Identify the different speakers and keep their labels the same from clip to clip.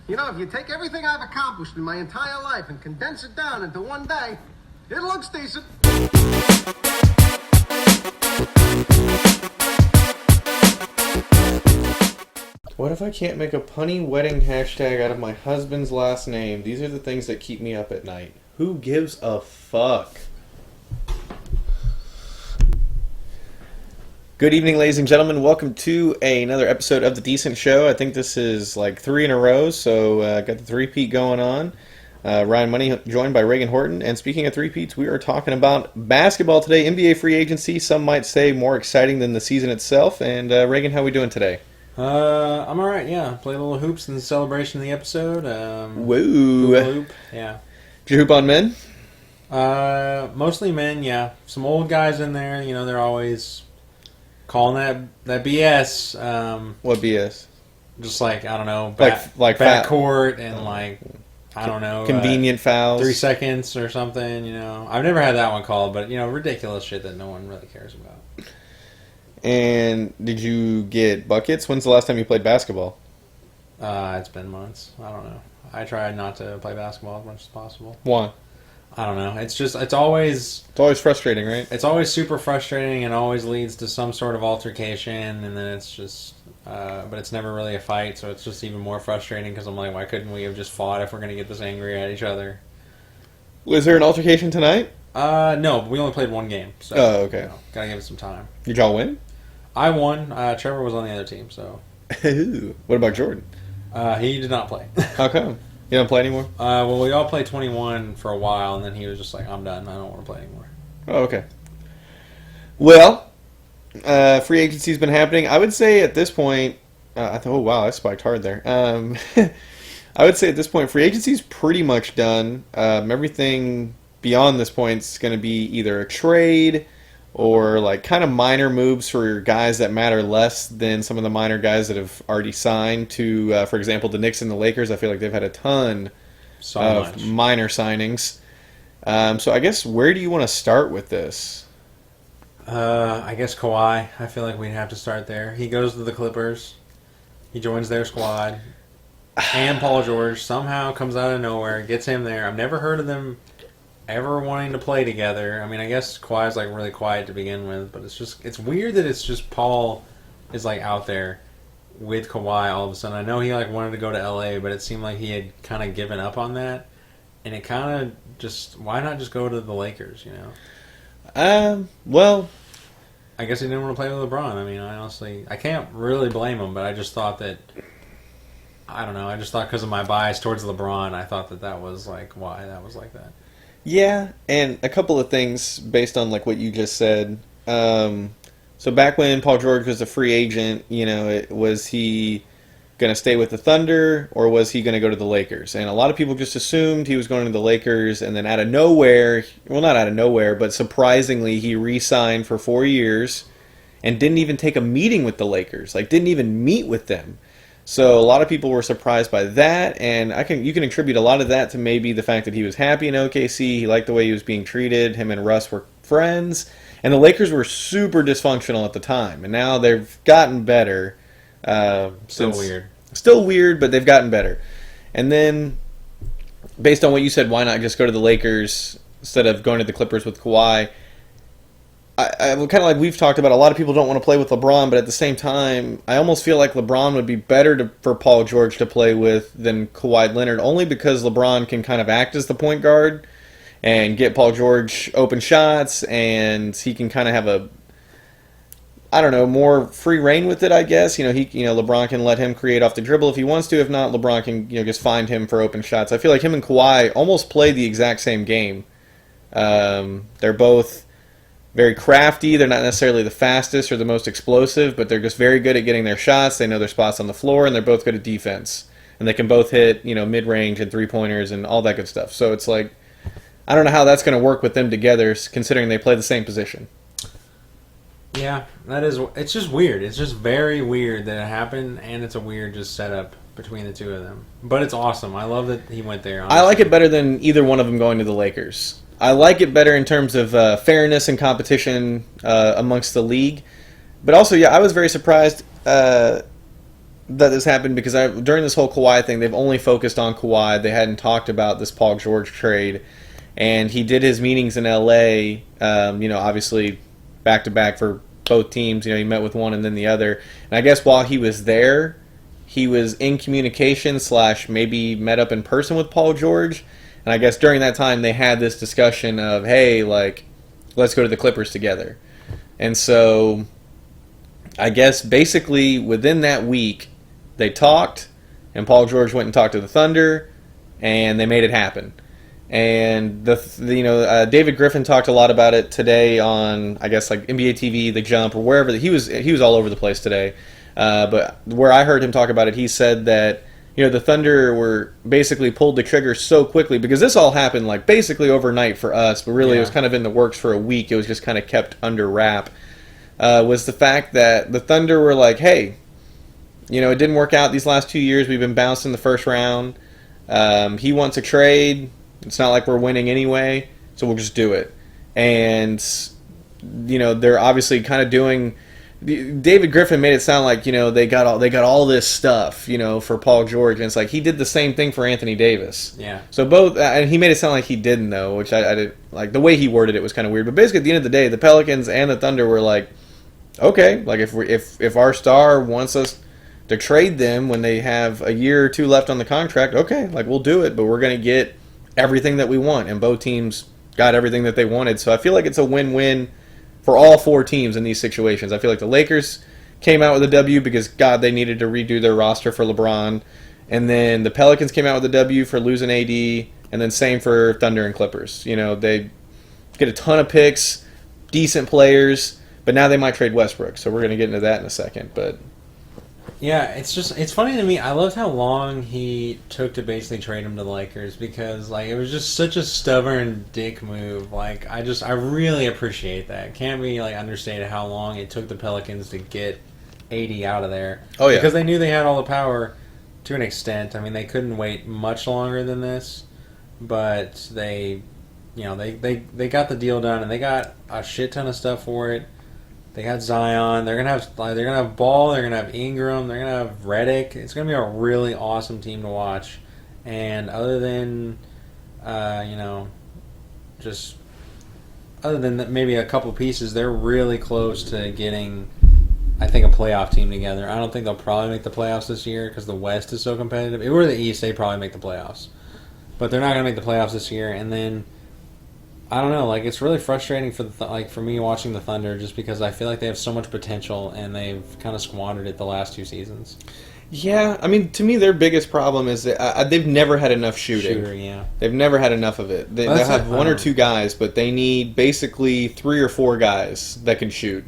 Speaker 1: You know, if you take everything I've accomplished in my entire life and condense it down into one day, it looks decent.
Speaker 2: What if I can't make a punny wedding hashtag out of my husband's last name? These are the things that keep me up at night. Who gives a fuck? Good evening, ladies and gentlemen. Welcome to another episode of The Decent Show. I think this is like 3 in a row, so got the three-peat going on. Ryan Money joined by Reagan Horton. And speaking of three-peats, we are talking about basketball today. NBA free agency, some might say more exciting than the season itself. And Reagan, how are we doing today?
Speaker 3: I'm alright, yeah. Played a little hoops in the celebration of the episode.
Speaker 2: Woo!
Speaker 3: Hoop, yeah.
Speaker 2: Did you hoop on men?
Speaker 3: Mostly men, yeah. Some old guys in there, you know, they're always calling that BS.
Speaker 2: What BS?
Speaker 3: Just like, I don't know,
Speaker 2: like
Speaker 3: backcourt and like, I don't know.
Speaker 2: Convenient fouls.
Speaker 3: 3 seconds or something, you know. I've never had that one called, but, you know, ridiculous shit that no one really cares about.
Speaker 2: And did you get buckets? When's the last time you played basketball?
Speaker 3: It's been months. I don't know. I try not to play basketball as much as possible.
Speaker 2: Why?
Speaker 3: I don't know. It's always
Speaker 2: frustrating, right?
Speaker 3: It's always super frustrating and always leads to some sort of altercation, and then it's just, but it's never really a fight, so it's just even more frustrating because I'm like, why couldn't we have just fought if we're going to get this angry at each other?
Speaker 2: Was there an altercation tonight?
Speaker 3: No, but we only played one game, so
Speaker 2: okay.
Speaker 3: You know, gotta give it some time.
Speaker 2: Did y'all win?
Speaker 3: I won. Trevor was on the other team, so.
Speaker 2: What about Jordan?
Speaker 3: He did not play.
Speaker 2: How come? You don't play anymore?
Speaker 3: Well, we all played 21 for a while, and then he was just like, I'm done. I don't want to play anymore.
Speaker 2: Oh, okay. Well, free agency's been happening. I would say at this point, oh, wow, I spiked hard there. I would say at this point, free agency's pretty much done. Everything beyond this point is going to be either a trade or like kind of minor moves for guys that matter less than some of the minor guys that have already signed to, for example, the Knicks and the Lakers. I feel like they've had a ton of minor signings. So I guess where do you want to start with this?
Speaker 3: I guess Kawhi. I feel like we'd have to start there. He goes to the Clippers. He joins their squad. And Paul George somehow comes out of nowhere, gets him there. I've never heard of them ever wanting to play together. I mean, I guess Kawhi's like really quiet to begin with, but it's weird that it's just Paul is like out there with Kawhi all of a sudden. I know he like wanted to go to LA, but it seemed like he had kind of given up on that. And it kind of just, why not just go to the Lakers, you know?
Speaker 2: Well,
Speaker 3: I guess he didn't want to play with LeBron. I mean, I can't really blame him, but I just thought that, I don't know, I just thought because of my bias towards LeBron, I thought that was like why that was like that.
Speaker 2: Yeah, and a couple of things based on like what you just said. So back when Paul George was a free agent, you know, was he going to stay with the Thunder or was he going to go to the Lakers? And a lot of people just assumed he was going to the Lakers, and then out of nowhere, well, not out of nowhere, but surprisingly, he re-signed for 4 years and didn't even take a meeting with the Lakers, like didn't even meet with them. So a lot of people were surprised by that, and you can attribute a lot of that to maybe the fact that he was happy in OKC, he liked the way he was being treated, him and Russ were friends, and the Lakers were super dysfunctional at the time, and now they've gotten better. Still weird, but they've gotten better. And then, based on what you said, why not just go to the Lakers instead of going to the Clippers with Kawhi? I kind of like we've talked about, a lot of people don't want to play with LeBron, but at the same time, I almost feel like LeBron would be better for Paul George to play with than Kawhi Leonard, only because LeBron can kind of act as the point guard and get Paul George open shots, and he can kind of have more free reign with it, I guess. LeBron can let him create off the dribble if he wants to. If not, LeBron can just find him for open shots. I feel like him and Kawhi almost play the exact same game. They're both very crafty. They're not necessarily the fastest or the most explosive, but they're just very good at getting their shots. They know their spots on the floor, and they're both good at defense. And they can both hit, mid-range and three-pointers and all that good stuff. So it's like, I don't know how that's going to work with them together, considering they play the same position.
Speaker 3: Yeah, it's just weird. It's just very weird that it happened, and it's a weird just setup between the two of them. But it's awesome. I love that he went there, honestly.
Speaker 2: I like it better than either one of them going to the Lakers. I like it better in terms of fairness and competition amongst the league. But also, yeah, I was very surprised. that this happened because during this whole Kawhi thing, they've only focused on Kawhi. They hadn't talked about this Paul George trade, and he did his meetings in L.A. Obviously back to back for both teams. He met with one and then the other. And I guess while he was there, he was in communication / maybe met up in person with Paul George. And I guess during that time they had this discussion of, hey, like, let's go to the Clippers together. And so I guess basically within that week they talked, and Paul George went and talked to the Thunder, and they made it happen. And David Griffin talked a lot about it today on, I guess, like NBA TV, The Jump, or wherever. He was all over the place today. But where I heard him talk about it, he said that the Thunder were basically pulled the trigger so quickly because this all happened like basically overnight for us, but really it was kind of in the works for a week. It was just kind of kept under wrap. Was the fact that the Thunder were like, hey, it didn't work out these last 2 years. We've been bounced in the first round. He wants a trade. It's not like we're winning anyway, so we'll just do it. And, they're obviously kind of doing... David Griffin made it sound like, they got all this stuff, for Paul George. And it's like he did the same thing for Anthony Davis.
Speaker 3: Yeah.
Speaker 2: So both... and he made it sound like he didn't, though, which I didn't... Like, the way he worded it was kind of weird. But basically, at the end of the day, the Pelicans and the Thunder were like, okay, like, if our star wants us to trade them when they have a year or two left on the contract, okay, like, we'll do it. But we're going to get everything that we want, and both teams got everything that they wanted. So I feel like it's a win-win for all four teams in these situations. I feel like the Lakers came out with a W because, God, they needed to redo their roster for LeBron. And then the Pelicans came out with a W for losing AD, and then same for Thunder and Clippers. They get a ton of picks, decent players, but now they might trade Westbrook. So we're going to get into that in a second. But
Speaker 3: yeah, it's funny to me. I loved how long he took to basically trade him to the Lakers because like it was just such a stubborn dick move. Like I really appreciate that. Can't be like understated how long it took the Pelicans to get AD out of there.
Speaker 2: Oh yeah,
Speaker 3: because they knew they had all the power to an extent. I mean, they couldn't wait much longer than this, but they got the deal done and they got a shit ton of stuff for it. They got Zion. They're gonna have Ball. They're gonna have Ingram. They're gonna have Redick. It's gonna be a really awesome team to watch. And other than, just other than maybe a couple pieces, they're really close to getting, I think, a playoff team together. I don't think they'll probably make the playoffs this year because the West is so competitive. If it were the East, they'd probably make the playoffs, but they're not gonna make the playoffs this year. And then I don't know, like it's really frustrating for me watching the Thunder just because I feel like they have so much potential and they've kind of squandered it the last 2 seasons.
Speaker 2: Yeah, I mean, to me, their biggest problem is that they've never had enough shooting.
Speaker 3: Yeah.
Speaker 2: They've never had enough of it. They'll have one or two guys, but they need basically 3 or 4 guys that can shoot.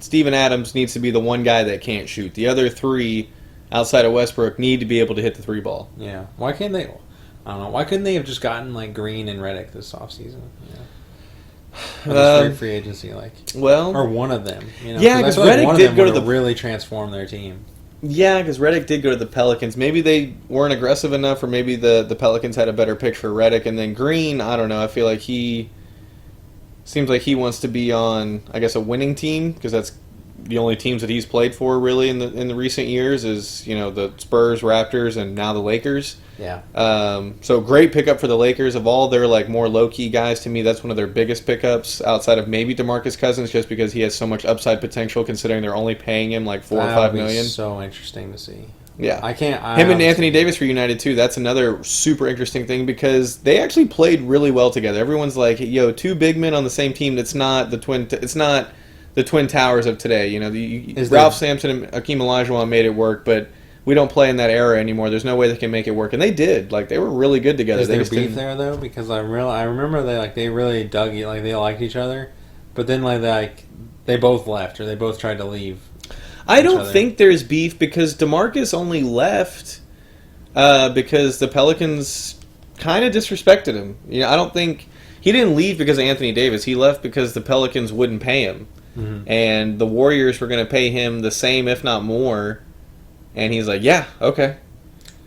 Speaker 2: Steven Adams needs to be the one guy that can't shoot. The other 3, outside of Westbrook, need to be able to hit the 3 ball.
Speaker 3: Yeah. Why can't they? I don't know. Why couldn't they have just gotten like Green and Redick this offseason? Yeah. Free agency, or one of them.
Speaker 2: Yeah, because Redick did go to
Speaker 3: really transform their team.
Speaker 2: Yeah, because Redick did go to the Pelicans. Maybe they weren't aggressive enough, or maybe the Pelicans had a better pick for Redick. And then Green, I don't know. I feel like he seems like he wants to be on, I guess, a winning team because that's the only teams that he's played for really in the recent years is the Spurs, Raptors, and now the Lakers.
Speaker 3: Yeah.
Speaker 2: So great pickup for the Lakers. Of all their more low key guys, to me that's one of their biggest pickups outside of maybe DeMarcus Cousins, just because he has so much upside potential considering they're only paying him like $4 or $5 million.
Speaker 3: So interesting to see.
Speaker 2: Yeah,
Speaker 3: Him
Speaker 2: and Anthony Davis reunited too. That's another super interesting thing because they actually played really well together. Everyone's like, "Yo, 2 big men on the same team." It's not the Twin Towers of today. Ralph Sampson and Akeem Olajuwon made it work, but we don't play in that era anymore. There's no way they can make it work, and they did. They were really good together.
Speaker 3: Is there beef there though? Because I remember they really dug it. They liked each other, but then they both left or they both tried to leave.
Speaker 2: I don't think there's beef because DeMarcus only left because the Pelicans kind of disrespected him. I don't think he didn't leave because of Anthony Davis. He left because the Pelicans wouldn't pay him. Mm-hmm. And the Warriors were going to pay him the same, if not more. And he's like, yeah, okay.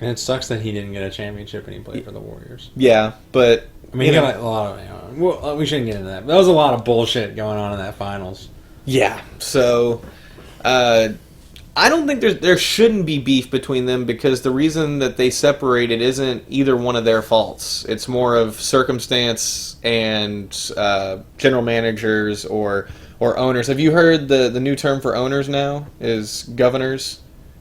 Speaker 3: And it sucks that he didn't get a championship and he played for the Warriors.
Speaker 2: Yeah, but
Speaker 3: I mean, he got a lot of. Well, we shouldn't get into that. But there was a lot of bullshit going on in that finals.
Speaker 2: Yeah. So, I don't think there shouldn't be beef between them because the reason that they separated isn't either one of their faults. It's more of circumstance and general managers or owners. Have you heard the new term for owners now is governors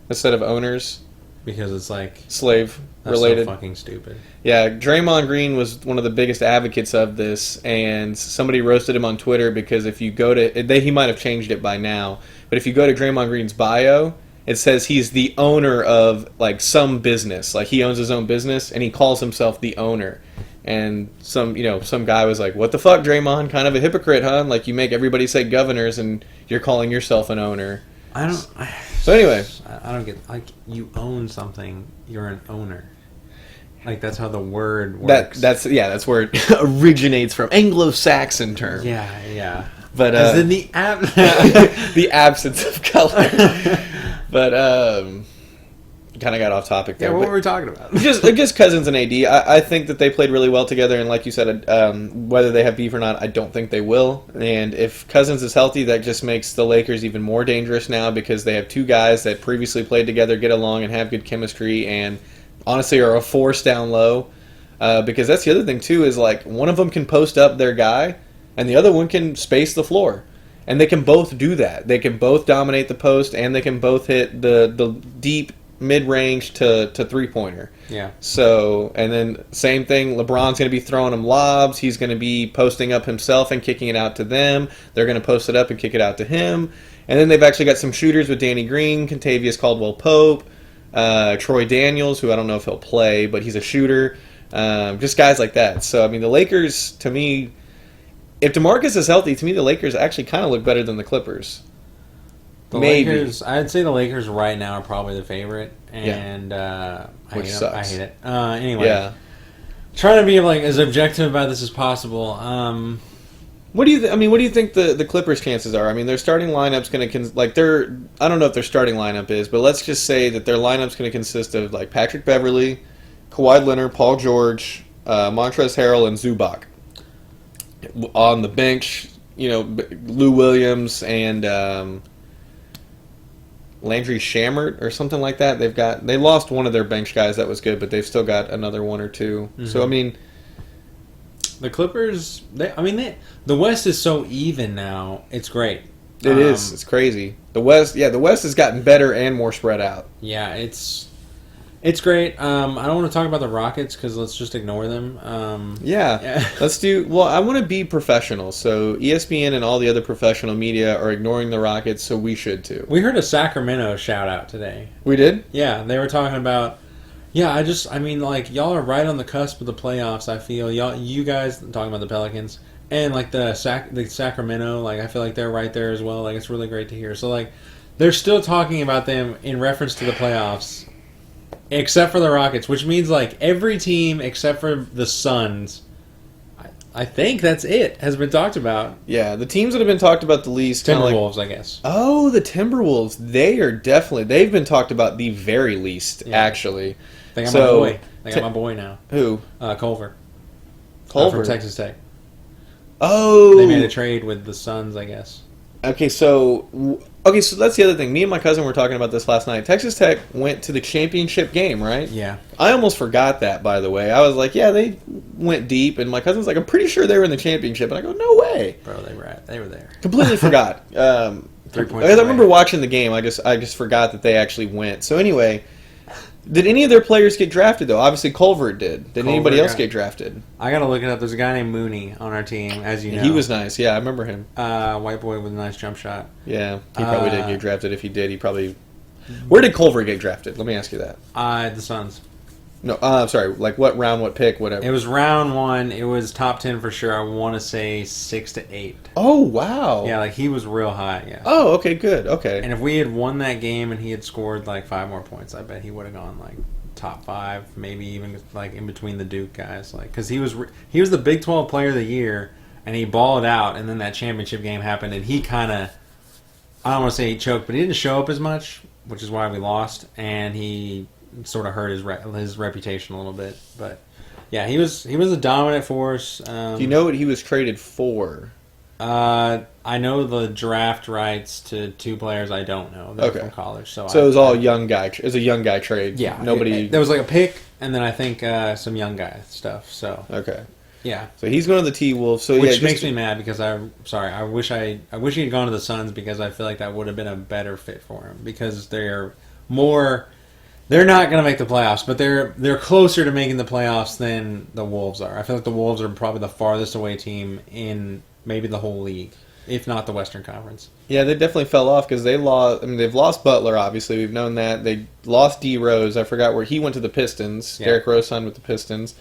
Speaker 2: instead of owners?
Speaker 3: Because it's like
Speaker 2: slave
Speaker 3: that's
Speaker 2: related.
Speaker 3: So fucking stupid.
Speaker 2: Yeah, Draymond Green was one of the biggest advocates of this, and somebody roasted him on Twitter because if you go to he might have changed it by now, but if you go to Draymond Green's bio, it says he's the owner of like some business, like he owns his own business, and he calls himself the owner. And some guy was like, "What the fuck, Draymond? Kind of a hypocrite, huh? Like you make everybody say governors, and you're calling yourself an owner." So anyway,
Speaker 3: I don't get like you own something, you're an owner. Like that's how the word works.
Speaker 2: That's where it originates from, Anglo-Saxon term.
Speaker 3: Yeah.
Speaker 2: But
Speaker 3: as in the
Speaker 2: the absence of color. But kind of got off topic there.
Speaker 3: Yeah, what were we talking about?
Speaker 2: just Cousins and AD. I think that they played really well together, and like you said, whether they have beef or not, I don't think they will. And if Cousins is healthy, that just makes the Lakers even more dangerous now because they have two guys that previously played together, get along, and have good chemistry, and honestly are a force down low. Because that's the other thing too is like one of them can post up their guy, and the other one can space the floor. And they can both do that. They can both dominate the post, and they can both hit the deep mid-range to three-pointer.
Speaker 3: Yeah.
Speaker 2: So, and then same thing, LeBron's going to be throwing them lobs. He's going to be posting up himself and kicking it out to them. They're going to post it up and kick it out to him. And then they've actually got some shooters with Danny Green, Kentavious Caldwell-Pope, Troy Daniels, who I don't know if he'll play, but he's a shooter. Just guys like that. So, I mean, the Lakers, to me, if DeMarcus is healthy, to me the Lakers actually kind of look better than the Clippers. Maybe.
Speaker 3: Lakers, I'd say the Lakers right now are probably the favorite, and
Speaker 2: which sucks.
Speaker 3: I hate it. Anyway,
Speaker 2: Yeah.
Speaker 3: Trying to be like as objective about this as possible.
Speaker 2: What do you think the Clippers' chances are? I mean, their starting lineup's going to I don't know if their starting lineup is, but let's just say that their lineup's going to consist of like Patrick Beverley, Kawhi Leonard, Paul George, Montrezl Harrell, and Zubac. On the bench, Lou Williams and Landry Shamet or something like that. They lost one of their bench guys that was good, but they've still got another one or two. Mm-hmm. So I mean,
Speaker 3: the Clippers. The West is so even now. It's great.
Speaker 2: It is. It's crazy. The West has gotten better and more spread out.
Speaker 3: Yeah, it's great. I don't want to talk about the Rockets because let's just ignore them.
Speaker 2: Yeah. Let's do... Well, I want to be professional. So ESPN and all the other professional media are ignoring the Rockets, so we should too.
Speaker 3: We heard a Sacramento shout-out today.
Speaker 2: We did?
Speaker 3: Yeah, they were talking about... Yeah, y'all are right on the cusp of the playoffs, I feel. You guys, talking about the Pelicans, and, like, the Sacramento, like, I feel like they're right there as well. Like, it's really great to hear. So, like, they're still talking about them in reference to the playoffs. Except for the Rockets, which means like every team except for the Suns, I think that's it, has been talked about.
Speaker 2: Yeah, the teams that have been talked about the least.
Speaker 3: Timberwolves, I guess.
Speaker 2: Oh, the Timberwolves. They've been talked about the very least, actually.
Speaker 3: They got my boy. They got my boy now.
Speaker 2: Who?
Speaker 3: Culver.
Speaker 2: Culver.
Speaker 3: From Texas Tech.
Speaker 2: Oh.
Speaker 3: They made a trade with the Suns, I guess.
Speaker 2: Okay, so that's the other thing. Me and my cousin were talking about this last night. Texas Tech went to the championship game, right?
Speaker 3: Yeah.
Speaker 2: I almost forgot that, by the way. I was like, yeah, they went deep, and my cousin's like, I'm pretty sure they were in the championship. And I go, no way.
Speaker 3: Bro, they were there.
Speaker 2: Completely forgot.
Speaker 3: 3 points.
Speaker 2: I remember watching the game. I just forgot that they actually went. So anyway, did any of their players get drafted, though? Obviously, Culver did. Did anybody else get drafted?
Speaker 3: I got to look it up. There's a guy named Mooney on our team, as you know.
Speaker 2: He was nice. Yeah, I remember him.
Speaker 3: White boy with a nice jump shot.
Speaker 2: Yeah, he probably did get drafted. If he did, he probably... Where did Culver get drafted? Let me ask you that.
Speaker 3: The Suns.
Speaker 2: No, I'm sorry. Like, what round, what pick, whatever?
Speaker 3: It was round 1. It was top 10 for sure. I want to say 6 to 8.
Speaker 2: Oh, wow.
Speaker 3: Yeah, like, he was real high, yeah.
Speaker 2: Oh, okay, good. Okay.
Speaker 3: And if we had won that game and he had scored, like, 5 more points, I bet he would have gone, like... top 5, maybe even like in between the Duke guys, like because he was the Big 12 Player of the Year, and he balled out, and then that championship game happened, and he kind of, I don't want to say he choked, but he didn't show up as much, which is why we lost, and he sort of hurt his reputation a little bit. But yeah, he was a dominant force.
Speaker 2: Do you know what he was traded for?
Speaker 3: I know the draft rights to 2 players. I don't know. They're
Speaker 2: Okay.
Speaker 3: from college, so
Speaker 2: So it was all young guy. It was a young guy trade.
Speaker 3: yeah.
Speaker 2: Nobody.
Speaker 3: There was like a pick, and then I think some young guy stuff. So
Speaker 2: Okay.
Speaker 3: yeah,
Speaker 2: So he's going to the T-Wolves. So
Speaker 3: which
Speaker 2: yeah,
Speaker 3: makes me mad because I wish he had gone to the Suns because I feel like that would have been a better fit for him because they're more. They're not going to make the playoffs, but they're closer to making the playoffs than the Wolves are. I feel like the Wolves are probably the farthest away team in maybe the whole league, if not the Western Conference.
Speaker 2: Yeah, they definitely fell off because they lost. I mean, they've lost Butler. Obviously, we've known that. They lost D Rose. I forgot where he went to the Pistons.
Speaker 3: Yeah.
Speaker 2: Derrick Rose signed with the Pistons,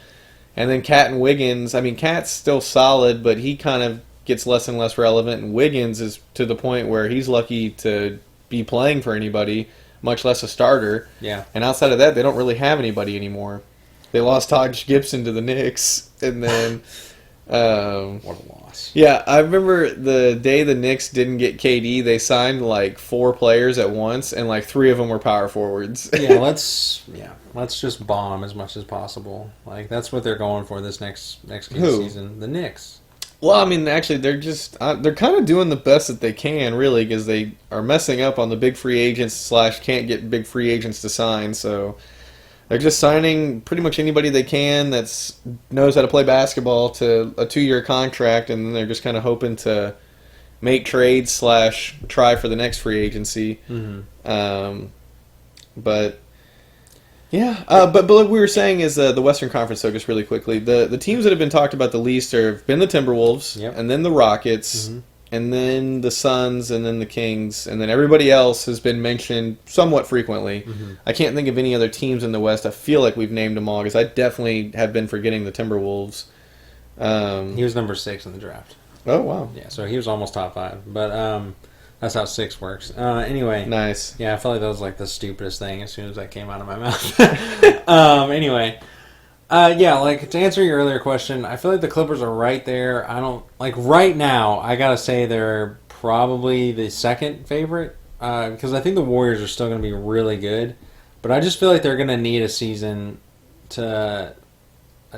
Speaker 2: and then Cat and Wiggins. I mean, Cat's still solid, but he kind of gets less and less relevant. And Wiggins is to the point where he's lucky to be playing for anybody, much less a starter.
Speaker 3: Yeah.
Speaker 2: And outside of that, they don't really have anybody anymore. They lost Taj Gibson to the Knicks, and then.
Speaker 3: What a loss.
Speaker 2: Yeah, I remember the day the Knicks didn't get KD, they signed like 4 players at once, and like 3 of them were power forwards.
Speaker 3: Let's just bomb as much as possible. Like that's what they're going for this next
Speaker 2: Who?
Speaker 3: season. The Knicks.
Speaker 2: Well, I mean, actually, they're just they're kind of doing the best that they can, really, because they are messing up on the big free agents / can't get big free agents to sign. So they're just signing pretty much anybody they can that knows how to play basketball to a 2-year contract, and then they're just kind of hoping to make trades / try for the next free agency.
Speaker 3: Mm-hmm.
Speaker 2: But yeah, but like we were saying is the Western Conference. So just really quickly, the teams that have been talked about the least have been the Timberwolves,
Speaker 3: Yep.
Speaker 2: and then the Rockets, and then the Suns, and then the Kings, and then everybody else has been mentioned somewhat frequently. I can't think of any other teams in the West. I feel like we've named them all because I definitely have been forgetting the Timberwolves.
Speaker 3: He was number 6 in the draft.
Speaker 2: Oh wow,
Speaker 3: Yeah, so he was almost top 5. But that's how 6 works. Anyway.
Speaker 2: nice.
Speaker 3: Yeah, I felt like that was like the stupidest thing as soon as that came out of my mouth. Anyway. Yeah, like to answer your earlier question, I feel like the Clippers are right there. I don't like right now. I gotta say they're probably the second favorite because I think the Warriors are still gonna be really good, but I just feel like they're gonna need a season to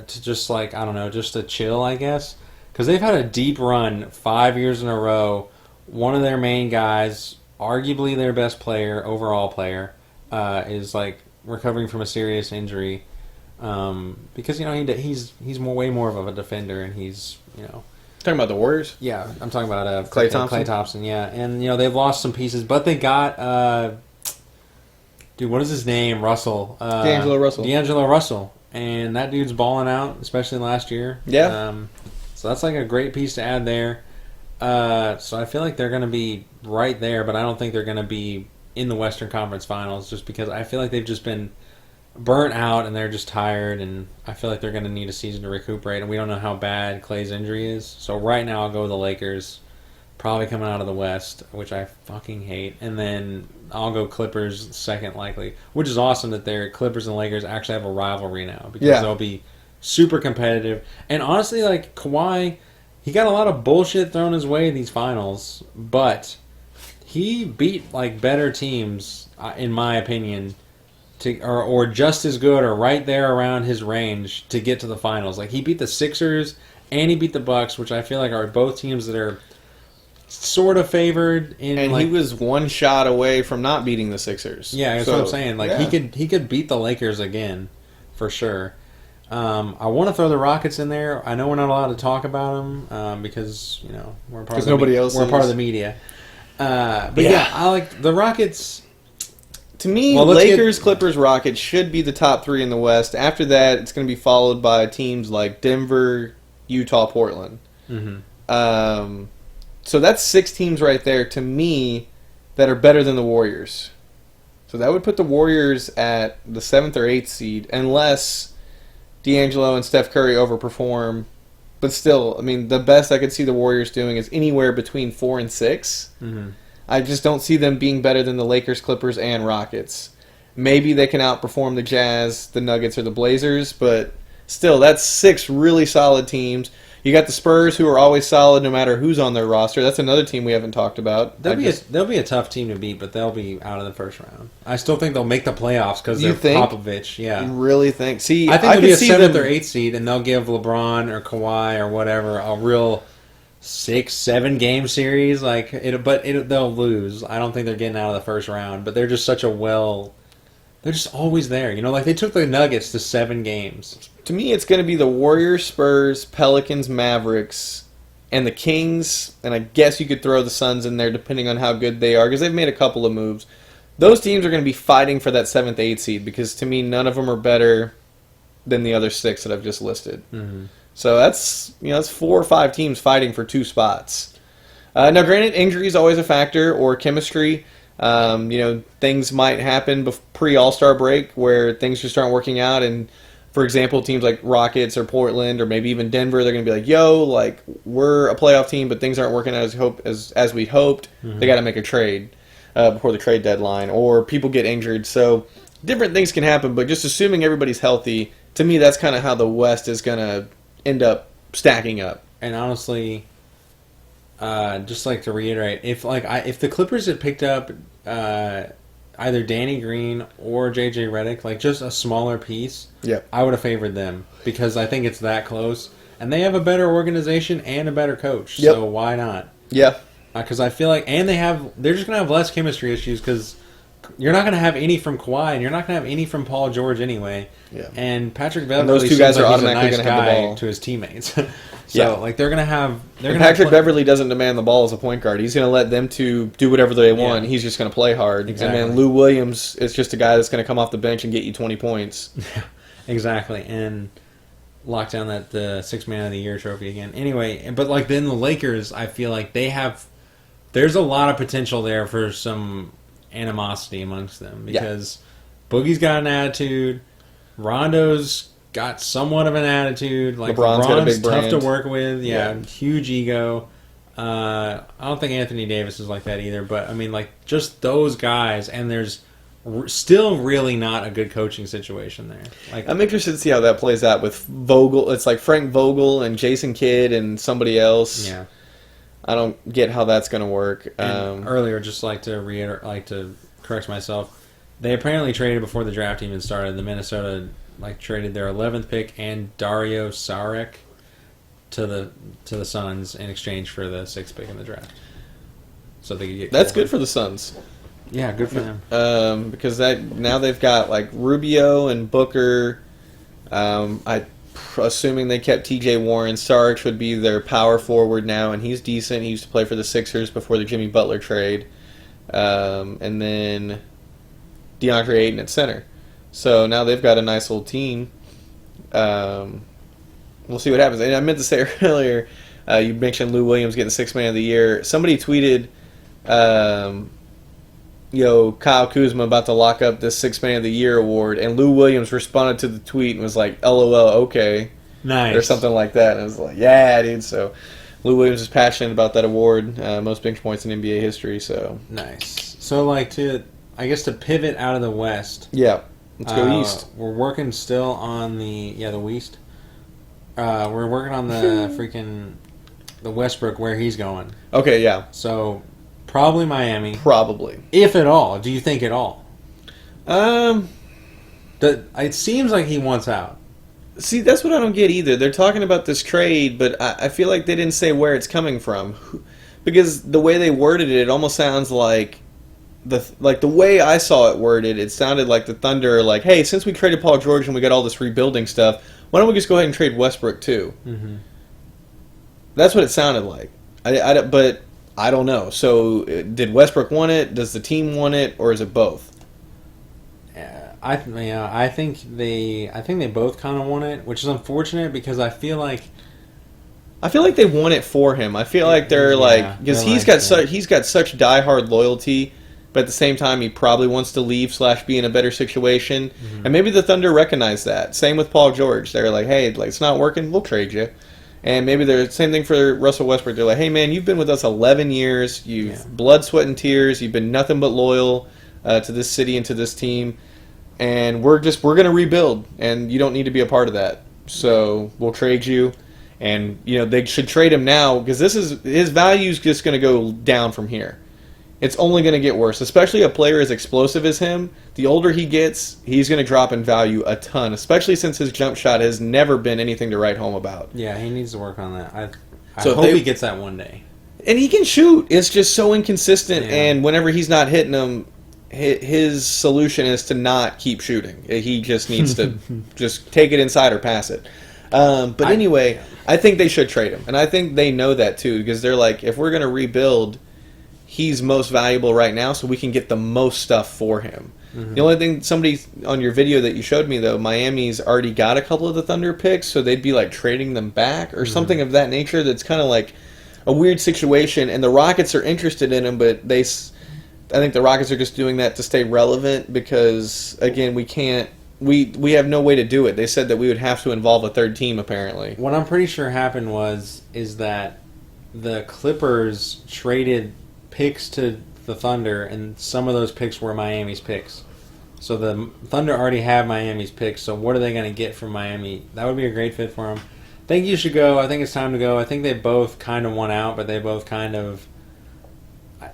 Speaker 3: just like I don't know, just to chill, I guess, because they've had a deep run 5 years in a row. One of their main guys, arguably their best player, overall player, is like recovering from a serious injury. Because he's way more of a defender, and he's
Speaker 2: Talking about the Warriors.
Speaker 3: yeah. I'm talking about
Speaker 2: Klay Thompson?
Speaker 3: Klay Thompson, yeah, and they've lost some pieces, but they got dude, what is his name? Russell.
Speaker 2: D'Angelo Russell.
Speaker 3: D'Angelo Russell, and that dude's balling out, especially last year.
Speaker 2: Yeah.
Speaker 3: So that's like a great piece to add there. So I feel like they're going to be right there, but I don't think they're going to be in the Western Conference Finals just because I feel like they've just been burnt out and they're just tired, and I feel like they're going to need a season to recuperate, and we don't know how bad Clay's injury is. So right now I'll go with the Lakers, probably coming out of the West, which I fucking hate, and then I'll go Clippers second likely, which is awesome that their Clippers and Lakers actually have a rivalry now because they'll be super competitive. And honestly, like Kawhi, he got a lot of bullshit thrown his way in these finals, but he beat like better teams, in my opinion, or just as good or right there around his range to get to the finals. Like he beat the Sixers and he beat the Bucks, which I feel like are both teams that are sort of favored.
Speaker 2: And he was one shot away from not beating the Sixers.
Speaker 3: Yeah, that's what I'm saying. Like he could beat the Lakers again, for sure. I want to throw the Rockets in there. I know we're not allowed to talk about them because we're part of
Speaker 2: nobody else
Speaker 3: we're
Speaker 2: is.
Speaker 3: part of the media. But yeah, I like the Rockets.
Speaker 2: To me, Lakers, Clippers, Rockets should be the top 3 in the West. After that, it's going to be followed by teams like Denver, Utah, Portland.
Speaker 3: Mm-hmm.
Speaker 2: So that's 6 teams right there, to me, that are better than the Warriors. So that would put the Warriors at the 7th or 8th seed, unless D'Angelo and Steph Curry overperform. But still, I mean, the best I could see the Warriors doing is anywhere between 4 and 6.
Speaker 3: Mm-hmm.
Speaker 2: I just don't see them being better than the Lakers, Clippers, and Rockets. Maybe they can outperform the Jazz, the Nuggets, or the Blazers, but still, that's 6 really solid teams. You got the Spurs, who are always solid no matter who's on their roster. That's another team we haven't talked about.
Speaker 3: They'll be a tough team to beat, but they'll be out of the first round. I still think they'll make the playoffs because they're Popovich. Yeah,
Speaker 2: you really think? See,
Speaker 3: I think
Speaker 2: I
Speaker 3: they'll be a
Speaker 2: see
Speaker 3: 7th
Speaker 2: them,
Speaker 3: or 8th seed, and they'll give LeBron or Kawhi or whatever a real 6-7 game series. Like they'll lose. I don't think they're getting out of the first round. But they're just they're just always there. You know, like they took the Nuggets to 7 games.
Speaker 2: To me, it's going to be the Warriors, Spurs, Pelicans, Mavericks, and the Kings. And I guess you could throw the Suns in there depending on how good they are because they've made a couple of moves. Those teams are going to be fighting for that 7th, 8th seed because to me, none of them are better than the other 6 that I've just listed.
Speaker 3: Mm-hmm.
Speaker 2: So that's 4 or 5 teams fighting for 2 spots. Now, granted, injury is always a factor or chemistry. Things might happen pre-All-Star break where things just aren't working out. And, for example, teams like Rockets or Portland or maybe even Denver, they're going to be like, yo, like, we're a playoff team, but things aren't working out as we hoped. Mm-hmm. They got to make a trade before the trade deadline. Or people get injured. So different things can happen, but just assuming everybody's healthy, to me, that's kind of how the West is going to end up stacking up.
Speaker 3: And honestly, just like to reiterate, if the Clippers had picked up either Danny Green or JJ Redick, like just a smaller piece, I would have favored them because I think it's that close, and they have a better organization and a better coach. So why not?
Speaker 2: Yeah,
Speaker 3: because I feel like, and they're just gonna have less chemistry issues because you're not gonna have any from Kawhi and you're not gonna have any from Paul George anyway. Yeah, and Patrick Beverley,
Speaker 2: those 2 guys are automatically
Speaker 3: nice
Speaker 2: gonna have the ball
Speaker 3: to his teammates. So like they're gonna have.
Speaker 2: Patrick Beverley doesn't demand the ball as a point guard. He's gonna let them 2 do whatever they want. He's just gonna play hard. Exactly. And then Lou Williams is just a guy that's gonna come off the bench and get you 20 points.
Speaker 3: Yeah, exactly. And lock down that the 6th Man of the Year trophy again. Anyway, but like then the Lakers, I feel like there's a lot of potential there for some animosity amongst them because Boogie's got an attitude, Rondo's got somewhat of an attitude, like
Speaker 2: LeBron's got a big
Speaker 3: tough
Speaker 2: brand
Speaker 3: to work with, huge ego. I don't think Anthony Davis is like that either, but I mean, like just those guys, and there's still really not a good coaching situation there. Like
Speaker 2: I'm interested to see how that plays out with Vogel. It's like Frank Vogel and Jason Kidd and somebody else.
Speaker 3: Yeah.
Speaker 2: I don't get how that's going to work.
Speaker 3: Earlier, just like to correct myself, they apparently traded before the draft even started. The Minnesota traded their 11th pick and Dario Saric to the Suns in exchange for the 6th pick in the draft. So they could get.
Speaker 2: That's good for the Suns.
Speaker 3: Yeah, good for them.
Speaker 2: Because now they've got like Rubio and Booker. Assuming they kept T.J. Warren, Saric would be their power forward now, and he's decent. He used to play for the Sixers before the Jimmy Butler trade. And then DeAndre Ayton at center. So now they've got a nice little team. We'll see what happens. And I meant to say earlier, you mentioned Lou Williams getting 6th Man of the Year. Somebody tweeted, Kyle Kuzma about to lock up this 6th Man of the Year award, and Lou Williams responded to the tweet and was like, LOL, okay.
Speaker 3: Nice.
Speaker 2: Or something like that. And I was like, yeah, dude. So Lou Williams is passionate about that award, most bench points in NBA history. So
Speaker 3: nice. So to pivot out of the West.
Speaker 2: Yeah. Let's go east.
Speaker 3: We're working still on the West. We're working on the the Westbrook where he's going.
Speaker 2: Okay, yeah.
Speaker 3: So probably Miami.
Speaker 2: Probably.
Speaker 3: If at all. Do you think at all? It seems like he wants out.
Speaker 2: See, that's what I don't get either. They're talking about this trade, but I feel like they didn't say where it's coming from. Because the way they worded it almost sounds like the way I saw it worded, it sounded like the Thunder are like, hey, since we traded Paul George and we got all this rebuilding stuff, why don't we just go ahead and trade Westbrook too? Mm-hmm. That's what it sounded like. But I don't know. So did Westbrook want it? Does the team want it? Or is it both?
Speaker 3: I think they both kind of want it, which is unfortunate because I feel like
Speaker 2: they want it for him. I feel like they're because he's got such diehard loyalty, but at the same time he probably wants to leave / be in a better situation. Mm-hmm. And maybe the Thunder recognize that. Same with Paul George. They're like, hey, it's not working. We'll trade you. And maybe the same thing for Russell Westbrook. They're like, hey man, you've been with us 11 years. You've blood, sweat, and tears. You've been nothing but loyal to this city and to this team. And we're going to rebuild, and you don't need to be a part of that. So we'll trade you, and they should trade him now because his value is just going to go down from here. It's only going to get worse, especially a player as explosive as him. The older he gets, he's going to drop in value a ton, especially since his jump shot has never been anything to write home about.
Speaker 3: Yeah, he needs to work on that. I
Speaker 2: So
Speaker 3: hope he gets that one day.
Speaker 2: And he can shoot. It's just so inconsistent,
Speaker 3: Yeah.
Speaker 2: and whenever he's not hitting them, his solution is to not keep shooting. He just needs to just take it inside or pass it. But anyway, I think they should trade him, and I think they know that too, because they're like, if we're going to rebuild, he's most valuable right now, so we can get the most stuff for him. Mm-hmm. The only thing, somebody on your video that you showed me, though, Miami's already got a couple of the Thunder picks, so they'd be like trading them back or something of that nature. That's kind of like a weird situation, and the Rockets are interested in him, but I think the Rockets are just doing that to stay relevant because, again, we have no way to do it. They said that we would have to involve a third team, apparently.
Speaker 3: What I'm pretty sure happened is that the Clippers traded picks to the Thunder, and some of those picks were Miami's picks. So the Thunder already have Miami's picks, so what are they going to get from Miami? That would be a great fit for them. I think you should go. I think it's time to go. I think they both kind of won out, but they both kind of...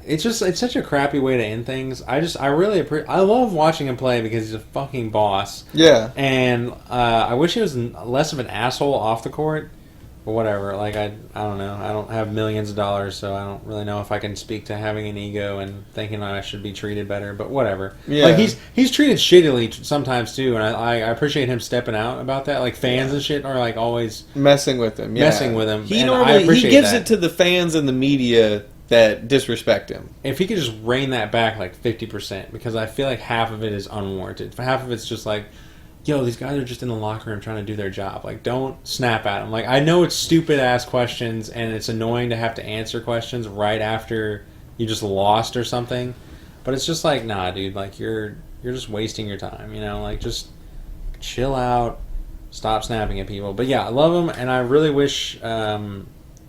Speaker 3: It's such a crappy way to end things. I love watching him play because he's a fucking boss.
Speaker 2: Yeah.
Speaker 3: And I wish he was less of an asshole off the court. But whatever. Like, I don't know. I don't have millions of dollars, so I don't really know if I can speak to having an ego and thinking I should be treated better. But whatever.
Speaker 2: Yeah.
Speaker 3: Like, he's treated shittily sometimes, too. And I appreciate him stepping out about that. Like, fans and shit are, like, always...
Speaker 2: Messing with him. Yeah. He gives it to the fans and the media that disrespect him.
Speaker 3: If he could just rein that back like 50%, because I feel like half of it is unwarranted. Half of it's just like, yo, these guys are just in the locker room trying to do their job. Like, don't snap at them. Like, I know it's stupid ass questions and it's annoying to have to answer questions right after you just lost or something, but it's just like, nah, dude, like you're just wasting your time, you know? Like, just chill out, stop snapping at people. But yeah, I love him, and I really wish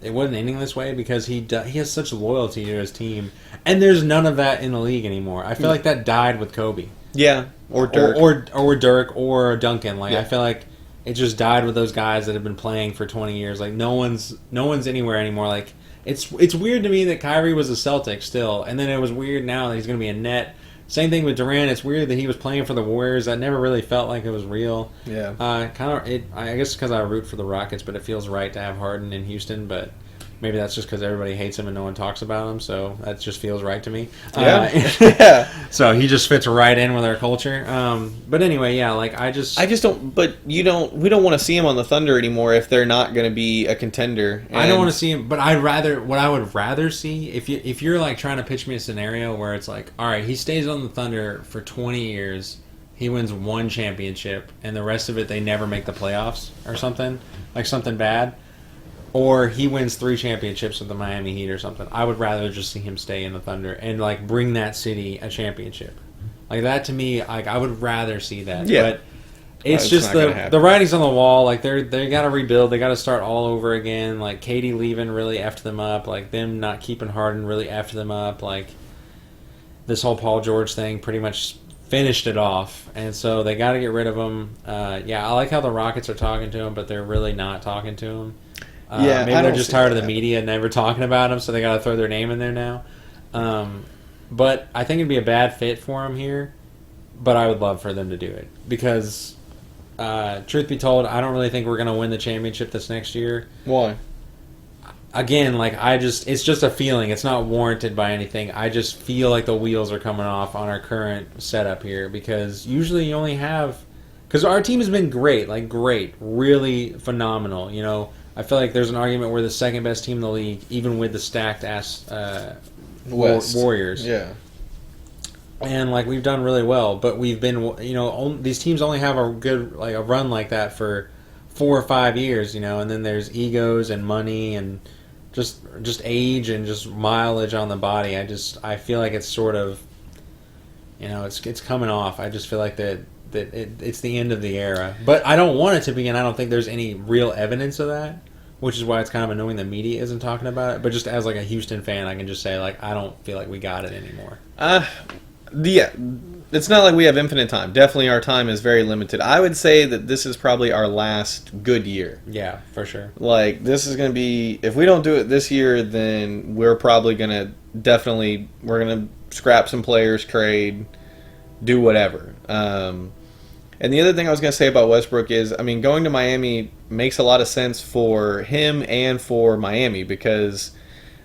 Speaker 3: it wasn't ending this way, because he has such loyalty to his team, and there's none of that in the league anymore. I feel like that died with Kobe.
Speaker 2: Yeah, or Dirk,
Speaker 3: or Dirk, or Duncan. Like,
Speaker 2: yeah.
Speaker 3: I feel like it just died with those guys that have been playing for 20 years. Like, no one's anywhere anymore. Like, it's weird to me that Kyrie was a Celtic still, and then it was weird now that he's going to be a Net. Same thing with Durant. It's weird that he was playing for the Warriors. That never really felt like it was real.
Speaker 2: Yeah.
Speaker 3: I guess because I root for the Rockets, but it feels right to have Harden in Houston. But maybe that's just because everybody hates him and no one talks about him. So that just feels right to me.
Speaker 2: Yeah.
Speaker 3: So he just fits right in with our culture. But anyway, yeah. Like, I just don't.
Speaker 2: But we don't want to see him on the Thunder anymore if they're not going to be a contender.
Speaker 3: I don't want to see him, but what I would rather see, if you're like trying to pitch me a scenario where it's like, all right, he stays on the Thunder for 20 years, he wins one championship, and the rest of it they never make the playoffs or something, like something bad, or he wins 3 championships with the Miami Heat or something. I would rather just see him stay in the Thunder and like bring that city a championship. Like, that to me, like, I would rather see that.
Speaker 2: Yeah.
Speaker 3: But it's just the writing's on the wall. Like, they got to rebuild. They got to start all over again. Like, Katie leaving really effed them up. Like, them not keeping Harden really effed them up. Like, this whole Paul George thing pretty much finished it off. And so they got to get rid of him. Yeah, I like how the Rockets are talking to him, but they're really not talking to him. Maybe they're just tired of the media never talking about him, so they got to throw their name in there now. But I think it'd be a bad fit for him here. But I would love for them to do it, because truth be told, I don't really think we're going to win the championship this next year.
Speaker 2: Why?
Speaker 3: Again, like, it's just a feeling. It's not warranted by anything. I just feel like the wheels are coming off on our current setup here, because usually you only have... Because our team has been great, really phenomenal. You know, I feel like there's an argument we're the second best team in the league, even with the stacked-ass Warriors.
Speaker 2: Yeah.
Speaker 3: And, like, we've done really well, but we've been, you know, these teams only have a good, like, a run like that for 4 or 5 years, you know, and then there's egos and money and just age and just mileage on the body. I feel like it's sort of, you know, it's coming off. I just feel like it's the end of the era. But I don't want it to be, and I don't think there's any real evidence of that, which is why it's kind of annoying the media isn't talking about it. But just as, like, a Houston fan, I can just say, like, I don't feel like we got it anymore.
Speaker 2: Yeah, it's not like we have infinite time. Definitely our time is very limited. I would say that this is probably our last good year.
Speaker 3: Yeah, for sure.
Speaker 2: Like, this is going to be... If we don't do it this year, then we're probably going to we're going to scrap some players, trade, do whatever. And And the other thing I was going to say about Westbrook is, I mean, going to Miami makes a lot of sense for him and for Miami because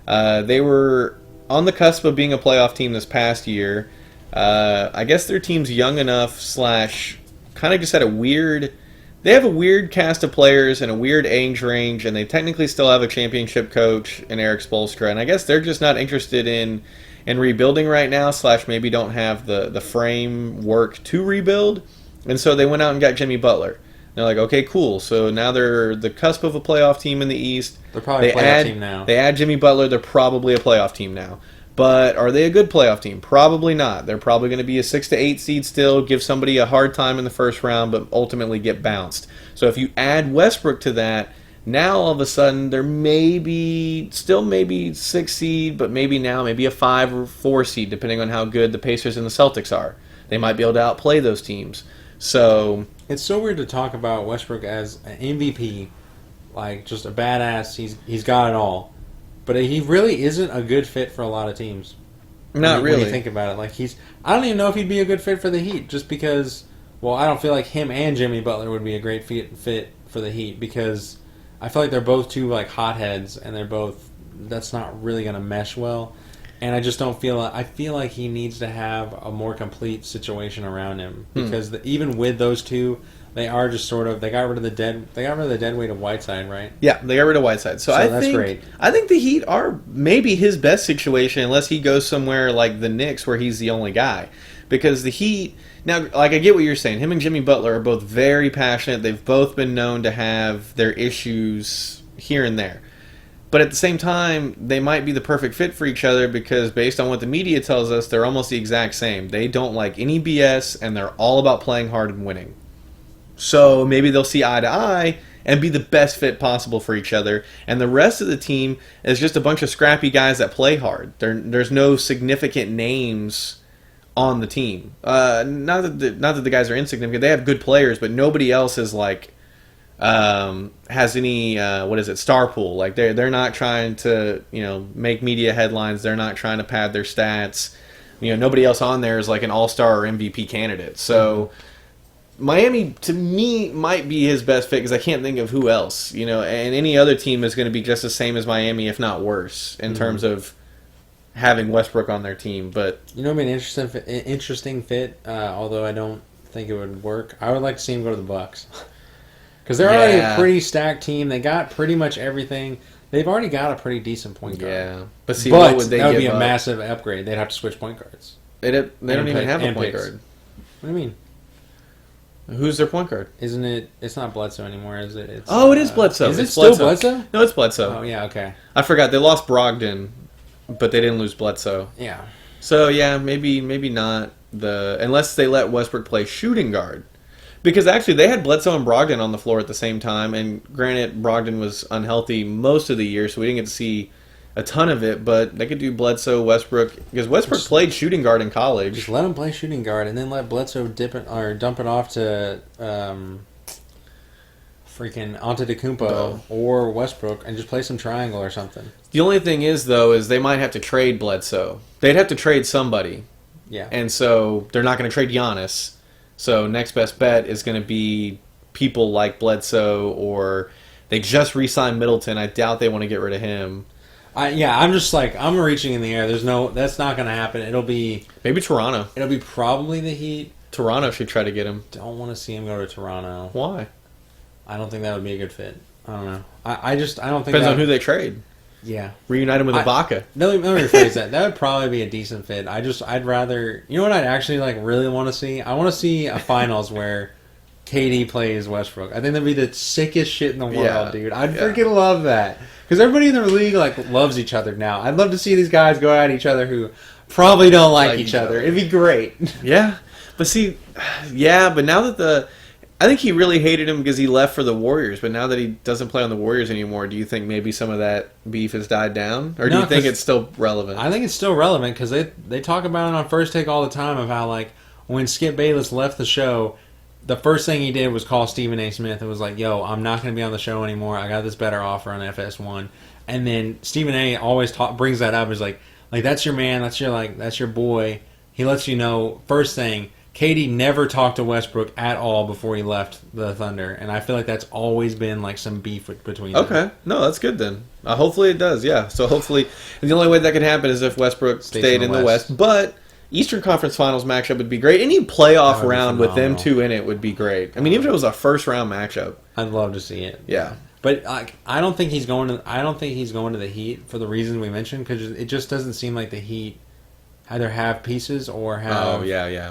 Speaker 2: they were on the cusp of being a playoff team this past year. I guess their team's young enough / kind of just had a weird... They have a weird cast of players and a weird age range, and they technically still have a championship coach in Eric Spoelstra. And I guess they're just not interested in rebuilding right now / maybe don't have the framework to rebuild. And so they went out and got Jimmy Butler. They're like, okay, cool. So now they're the cusp of a playoff team in the East.
Speaker 3: They're probably a playoff team now.
Speaker 2: They add Jimmy Butler. They're probably a playoff team now. But are they a good playoff team? Probably not. They're probably going to be a 6 to 8 seed still, give somebody a hard time in the first round, but ultimately get bounced. So if you add Westbrook to that, now all of a sudden they're maybe 6 seed, but maybe a 5 or 4 seed, depending on how good the Pacers and the Celtics are. They might be able to outplay those teams. So
Speaker 3: it's so weird to talk about Westbrook as an MVP, like just a badass. He's got it all. But he really isn't a good fit for a lot of teams.
Speaker 2: Not really.
Speaker 3: When you think about it, like I don't even know if he'd be a good fit for the Heat, just because. Well, I don't feel like him and Jimmy Butler would be a great fit for the Heat because I feel like they're both two like hotheads, and that's not really going to mesh well. And I just don't feel. I feel like he needs to have a more complete situation around him because even with those two. They are just sort of. They got rid of the dead weight of Whiteside, right?
Speaker 2: Yeah, they got rid of Whiteside. So
Speaker 3: that's great.
Speaker 2: I think the Heat are maybe his best situation, unless he goes somewhere like the Knicks, where he's the only guy. Because the Heat now, like I get what you're saying. Him and Jimmy Butler are both very passionate. They've both been known to have their issues here and there. But at the same time, they might be the perfect fit for each other because based on what the media tells us, they're almost the exact same. They don't like any BS, and they're all about playing hard and winning. So maybe they'll see eye to eye and be the best fit possible for each other. And the rest of the team is just a bunch of scrappy guys that play hard. There's no significant names on the team. Not that the guys are insignificant. They have good players, but nobody else is like has any star pool. Like they're not trying to make media headlines. They're not trying to pad their stats. Nobody else on there is like an all-star or MVP candidate. So. Miami, to me, might be his best fit because I can't think of who else. And any other team is going to be just the same as Miami, if not worse, in terms of having Westbrook on their team. But
Speaker 3: it'd be an interesting fit. Although I don't think it would work. I would like to see him go to the Bucks because they're already a pretty stacked team. They got pretty much everything. They've already got a pretty decent point guard.
Speaker 2: Yeah, but what would they
Speaker 3: that would
Speaker 2: give
Speaker 3: be a
Speaker 2: up?
Speaker 3: Massive upgrade. They'd have to switch point guards.
Speaker 2: They don't even have a point guard.
Speaker 3: What do you mean?
Speaker 2: Who's their point guard?
Speaker 3: Isn't it? It's not Bledsoe anymore, is it?
Speaker 2: It is Bledsoe.
Speaker 3: Is it still Bledsoe?
Speaker 2: No, it's Bledsoe.
Speaker 3: Oh, yeah, okay.
Speaker 2: I forgot. They lost Brogdon, but they didn't lose Bledsoe.
Speaker 3: Yeah.
Speaker 2: So, yeah, maybe not unless they let Westbrook play shooting guard. Because actually, they had Bledsoe and Brogdon on the floor at the same time, and granted, Brogdon was unhealthy most of the year, so we didn't get to see a ton of it, but they could do Bledsoe, Westbrook, because Westbrook played shooting guard in college.
Speaker 3: Just let him play shooting guard, and then let Bledsoe dump it off to freaking Antetokounmpo or Westbrook, and just play some triangle or something.
Speaker 2: The only thing is, though, is they might have to trade Bledsoe. They'd have to trade somebody.
Speaker 3: Yeah.
Speaker 2: And so they're not going to trade Giannis. So next best bet is going to be people like Bledsoe, or they just re-signed Middleton. I doubt they want to get rid of him.
Speaker 3: I'm just like, I'm reaching in the air. That's not going to happen. It'll be...
Speaker 2: Maybe Toronto.
Speaker 3: It'll be probably the Heat.
Speaker 2: Toronto should try to get him.
Speaker 3: Don't want to see him go to Toronto.
Speaker 2: Why?
Speaker 3: I don't think that would be a good fit. I don't know. I don't think
Speaker 2: Depends on who they trade.
Speaker 3: Yeah.
Speaker 2: Reunite him with Ibaka.
Speaker 3: Let me rephrase that. That would probably be a decent fit. I'd rather... You know what I'd actually really want to see? I want to see a finals where KD plays Westbrook. I think that'd be the sickest shit in the world, dude. I'd freaking love that. Because everybody in the league loves each other now. I'd love to see these guys go at each other who probably don't like each other. It'd be great.
Speaker 2: Yeah. But but now that I think he really hated him because he left for the Warriors, but now that he doesn't play on the Warriors anymore, do you think maybe some of that beef has died down? Or do you think it's still relevant?
Speaker 3: I think it's still relevant because they talk about it on First Take all the time of how, when Skip Bayless left the show, the first thing he did was call Stephen A. Smith and was like, yo, I'm not going to be on the show anymore. I got this better offer on FS1. And then Stephen A. always brings that up. Is like that's your man. That's your boy. He lets you know, first thing, KD never talked to Westbrook at all before he left the Thunder, and I feel like that's always been like some beef between them.
Speaker 2: Okay, no, that's good then. Hopefully it does, yeah. So hopefully, the only way that could happen is if Westbrook stayed in the West. But Eastern Conference Finals matchup would be great. Any playoff round with them two in it would be great. I mean, even if it was a first round matchup,
Speaker 3: I'd love to see it.
Speaker 2: Yeah,
Speaker 3: but I don't think he's going to. I don't think he's going to the Heat for the reasons we mentioned, because it just doesn't seem like the Heat either have pieces or have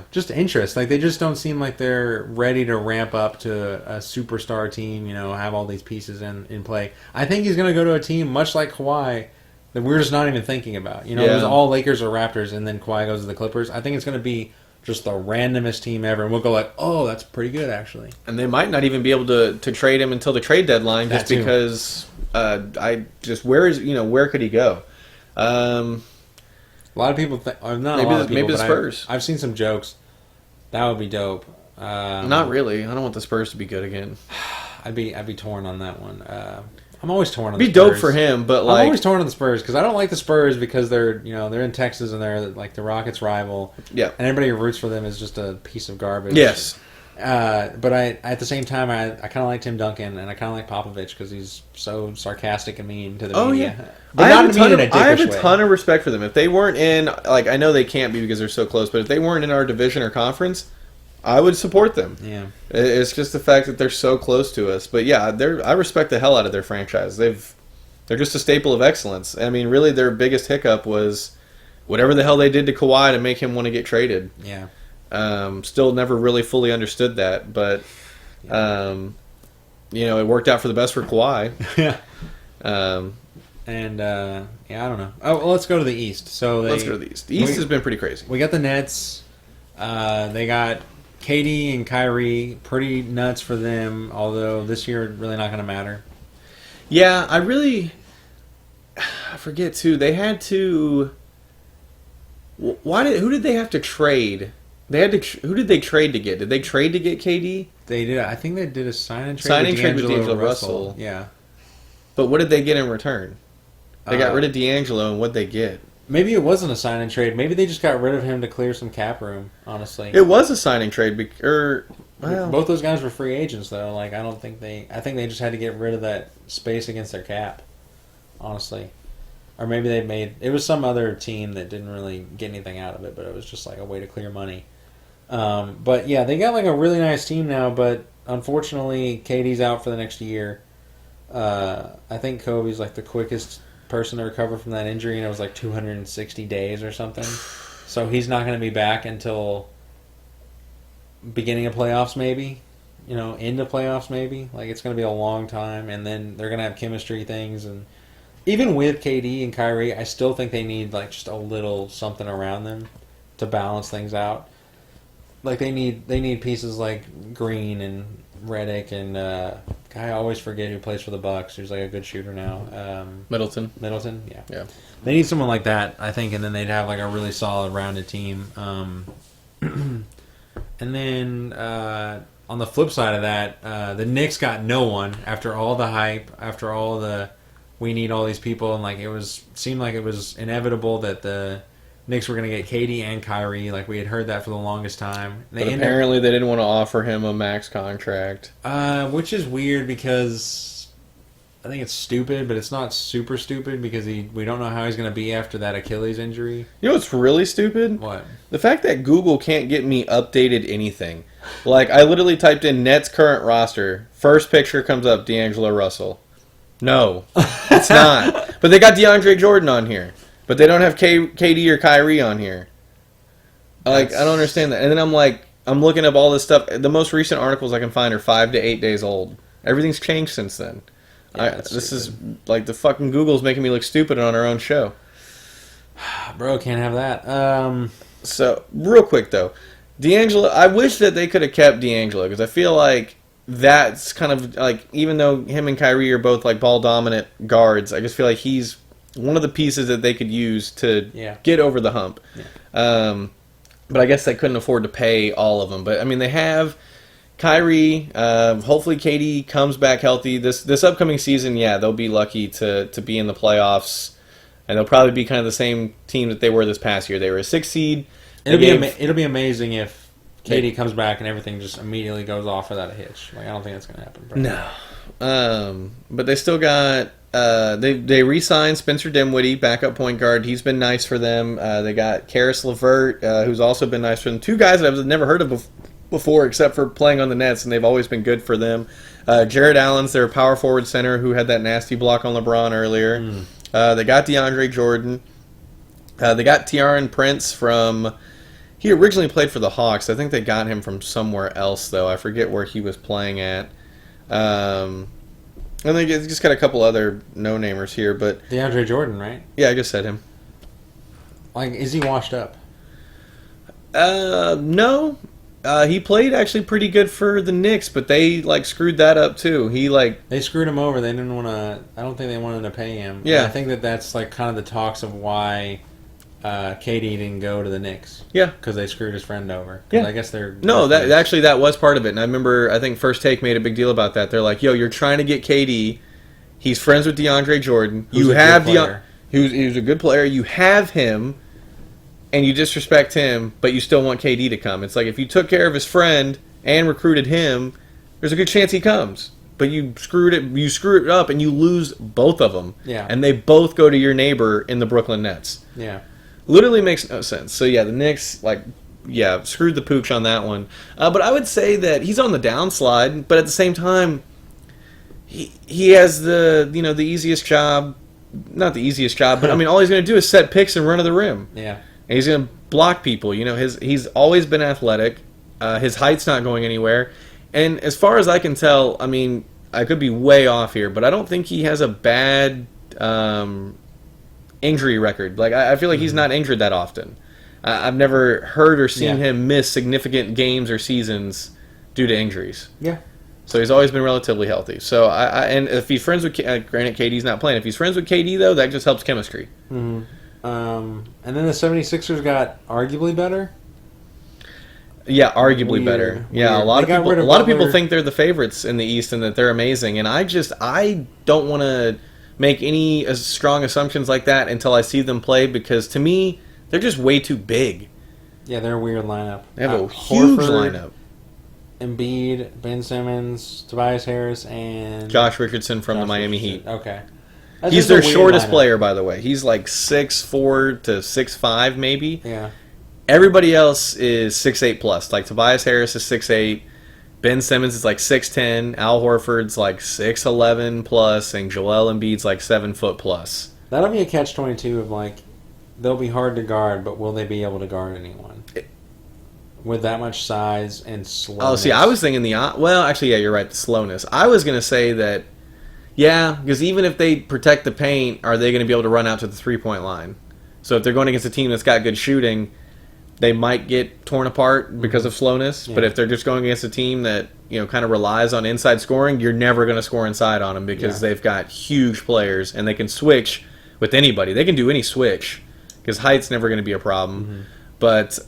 Speaker 3: just interest. Like, they just don't seem like they're ready to ramp up to a superstar team, have all these pieces in play. I think he's going to go to a team much like Kawhi that we're just not even thinking about. It was all Lakers or Raptors, and then Kawhi goes to the Clippers. I think it's going to be just the randomest team ever, and we'll go like, oh, that's pretty good, actually.
Speaker 2: And they might not even be able to trade him until the trade deadline, just because where could he go?
Speaker 3: A lot of people think,
Speaker 2: maybe the Spurs.
Speaker 3: I've seen some jokes. That would be dope.
Speaker 2: Not really. I don't want the Spurs to be good again.
Speaker 3: I'd be torn on that one. I'm always torn on
Speaker 2: the
Speaker 3: Spurs.
Speaker 2: It'd be dope for him, but
Speaker 3: I'm always torn on the Spurs because I don't like the Spurs because they're in Texas and they're like the Rockets' rival.
Speaker 2: Yeah.
Speaker 3: And everybody who roots for them is just a piece of garbage.
Speaker 2: Yes.
Speaker 3: But at the same time, I kind of like Tim Duncan and I kind of like Popovich because he's so sarcastic and mean to the media.
Speaker 2: Yeah.
Speaker 3: But
Speaker 2: I have a ton of respect for them. If they weren't in, like, I know they can't be because they're so close, but if they weren't in our division or conference, I would support them.
Speaker 3: Yeah.
Speaker 2: It's just the fact that they're so close to us. But yeah, I respect the hell out of their franchise. They're just a staple of excellence. I mean, really, their biggest hiccup was whatever the hell they did to Kawhi to make him want to get traded.
Speaker 3: Yeah.
Speaker 2: Still never really fully understood that, but it worked out for the best for Kawhi.
Speaker 3: Yeah. I don't know. Oh, well, let's go to the East.
Speaker 2: Let's go to the East. The East has been pretty crazy.
Speaker 3: We got the Nets. They got KD and Kyrie. Pretty nuts for them, although this year really not going to matter.
Speaker 2: Yeah, I forget too. They had to. Who did they have to trade? Who did they trade to get? Did they trade to get KD?
Speaker 3: They did. I think they did a sign and trade with D'Angelo Russell. Yeah.
Speaker 2: But what did they get in return? They got rid of D'Angelo, and what'd they get?
Speaker 3: Maybe it wasn't a sign and trade. Maybe they just got rid of him to clear some cap room. Honestly,
Speaker 2: it was a signing trade.
Speaker 3: Both those guys were free agents, though. Like, I think they just had to get rid of that space against their cap. Honestly, or maybe it was some other team that didn't really get anything out of it, but it was just like a way to clear money. But yeah, they got like a really nice team now. But unfortunately, KD's out for the next year. I think Kobe's like the quickest person to recover from that injury, and it was like 260 days or something. So he's not going to be back until beginning of playoffs, maybe. Into playoffs, maybe. Like, it's going to be a long time, and then they're going to have chemistry things. And even with KD and Kyrie, I still think they need like just a little something around them to balance things out. Like, they need pieces like Green and Redick and guy I always forget who plays for the Bucks, who's like a good shooter now.
Speaker 2: Middleton,
Speaker 3: yeah. They need someone like that, I think, and then they'd have like a really solid rounded team. And then on the flip side of that, the Knicks got no one after all the hype, after all the we need all these people, and like seemed like it was inevitable that the Knicks were going to get KD and Kyrie. Like, we had heard that for the longest time.
Speaker 2: But apparently they didn't want to offer him a max contract.
Speaker 3: Which is weird because I think it's stupid, but it's not super stupid because we don't know how he's going to be after that Achilles injury.
Speaker 2: You know what's really stupid?
Speaker 3: What?
Speaker 2: The fact that Google can't get me updated anything. Like, I literally typed in Nets current roster. First picture comes up, D'Angelo Russell. No, it's not. But they got DeAndre Jordan on here. But they don't have KD or Kyrie on here. Like, I don't understand that. And then I'm looking up all this stuff. The most recent articles I can find are 5 to 8 days old. Everything's changed since then.
Speaker 3: Yeah,
Speaker 2: this is like the fucking Google's making me look stupid on our own show.
Speaker 3: Bro, can't have that.
Speaker 2: So, real quick though, D'Angelo. I wish that they could have kept D'Angelo because I feel like that's kind of like, even though him and Kyrie are both like ball dominant guards, I just feel like he's one of the pieces that they could use to get over the hump. Yeah. But I guess they couldn't afford to pay all of them. But, I mean, they have Kyrie. Hopefully KD comes back healthy. This upcoming season, they'll be lucky to be in the playoffs. And they'll probably be kind of the same team that they were this past year. They were a 6 seed.
Speaker 3: It'll be amazing if KD comes back and everything just immediately goes off without a hitch. Like I don't think that's going to happen. Probably.
Speaker 2: No. But they still got they re-signed Spencer Dinwiddie, backup point guard. He's been nice for them. They got Karis LeVert, who's also been nice for them. Two guys that I've never heard of before, except for playing on the Nets, and they've always been good for them. Jared Allen's their power forward center, who had that nasty block on LeBron earlier. They got DeAndre Jordan. They got Taurean Prince from. He originally played for the Hawks. I think they got him from somewhere else, though. I forget where he was playing at. And they just got a couple other no-namers here, but
Speaker 3: DeAndre Jordan, right?
Speaker 2: Yeah, I just said him.
Speaker 3: Like, is he washed up?
Speaker 2: No. He played actually pretty good for the Knicks, but they screwed that up too.
Speaker 3: They screwed him over. They didn't want to. I don't think they wanted to pay him.
Speaker 2: Yeah,
Speaker 3: and I think that's kind of the talks of why KD didn't go to the Knicks.
Speaker 2: Yeah,
Speaker 3: because they screwed his friend over.
Speaker 2: Yeah,
Speaker 3: I guess they're
Speaker 2: that was part of it. And I remember I think First Take made a big deal about that. They're like, "Yo, you're trying to get KD. He's friends with DeAndre Jordan. He was a good player. You have him." And you disrespect him, but you still want KD to come. It's like if you took care of his friend and recruited him, there's a good chance he comes. But you screw it up, and you lose both of them.
Speaker 3: Yeah.
Speaker 2: And they both go to your neighbor in the Brooklyn Nets.
Speaker 3: Yeah.
Speaker 2: Literally makes no sense. So yeah, the Knicks screwed the pooch on that one. But I would say that he's on the downslide. But at the same time, he has the easiest job. Not the easiest job, but I mean, all he's going to do is set picks and run to the rim.
Speaker 3: Yeah.
Speaker 2: And he's going to block people. He's always been athletic. His height's not going anywhere. And as far as I can tell, I mean, I could be way off here, but I don't think he has a bad injury record. Like, I feel like he's not injured that often. I've never heard or seen him miss significant games or seasons due to injuries.
Speaker 3: Yeah.
Speaker 2: So he's always been relatively healthy. So and if he's friends with granted KD's not playing. If he's friends with KD though, that just helps chemistry.
Speaker 3: Mm-hmm. And then the 76ers got arguably better.
Speaker 2: Yeah, arguably better. Yeah, a lot of people think they're the favorites in the East and that they're amazing. And I don't want to make any strong assumptions like that until I see them play, because to me they're just way too big.
Speaker 3: Yeah, they're a weird lineup.
Speaker 2: They have a huge lineup.
Speaker 3: Embiid, Ben Simmons, Tobias Harris, and
Speaker 2: Josh Richardson from the Miami Heat.
Speaker 3: Okay.
Speaker 2: He's their shortest player, by the way. He's like 6'4" to 6'5", maybe.
Speaker 3: Yeah.
Speaker 2: Everybody else is 6'8" plus. Like Tobias Harris is 6'8", Ben Simmons is like 6'10", Al Horford's like 6'11" plus, and Joel Embiid's like 7 foot plus.
Speaker 3: That'll be a catch-22 of like, they'll be hard to guard, but will they be able to guard anyone? With that much size and slowness.
Speaker 2: Oh, see, I was thinking actually, yeah, you're right, the slowness. I was going to say that, yeah, because even if they protect the paint, are they going to be able to run out to the three-point line? So if they're going against a team that's got good shooting, they might get torn apart because of slowness. Yeah. But if they're just going against a team that kind of relies on inside scoring, you're never going to score inside on them because they've got huge players and they can switch with anybody. They can do any switch because height's never going to be a problem. Mm-hmm. But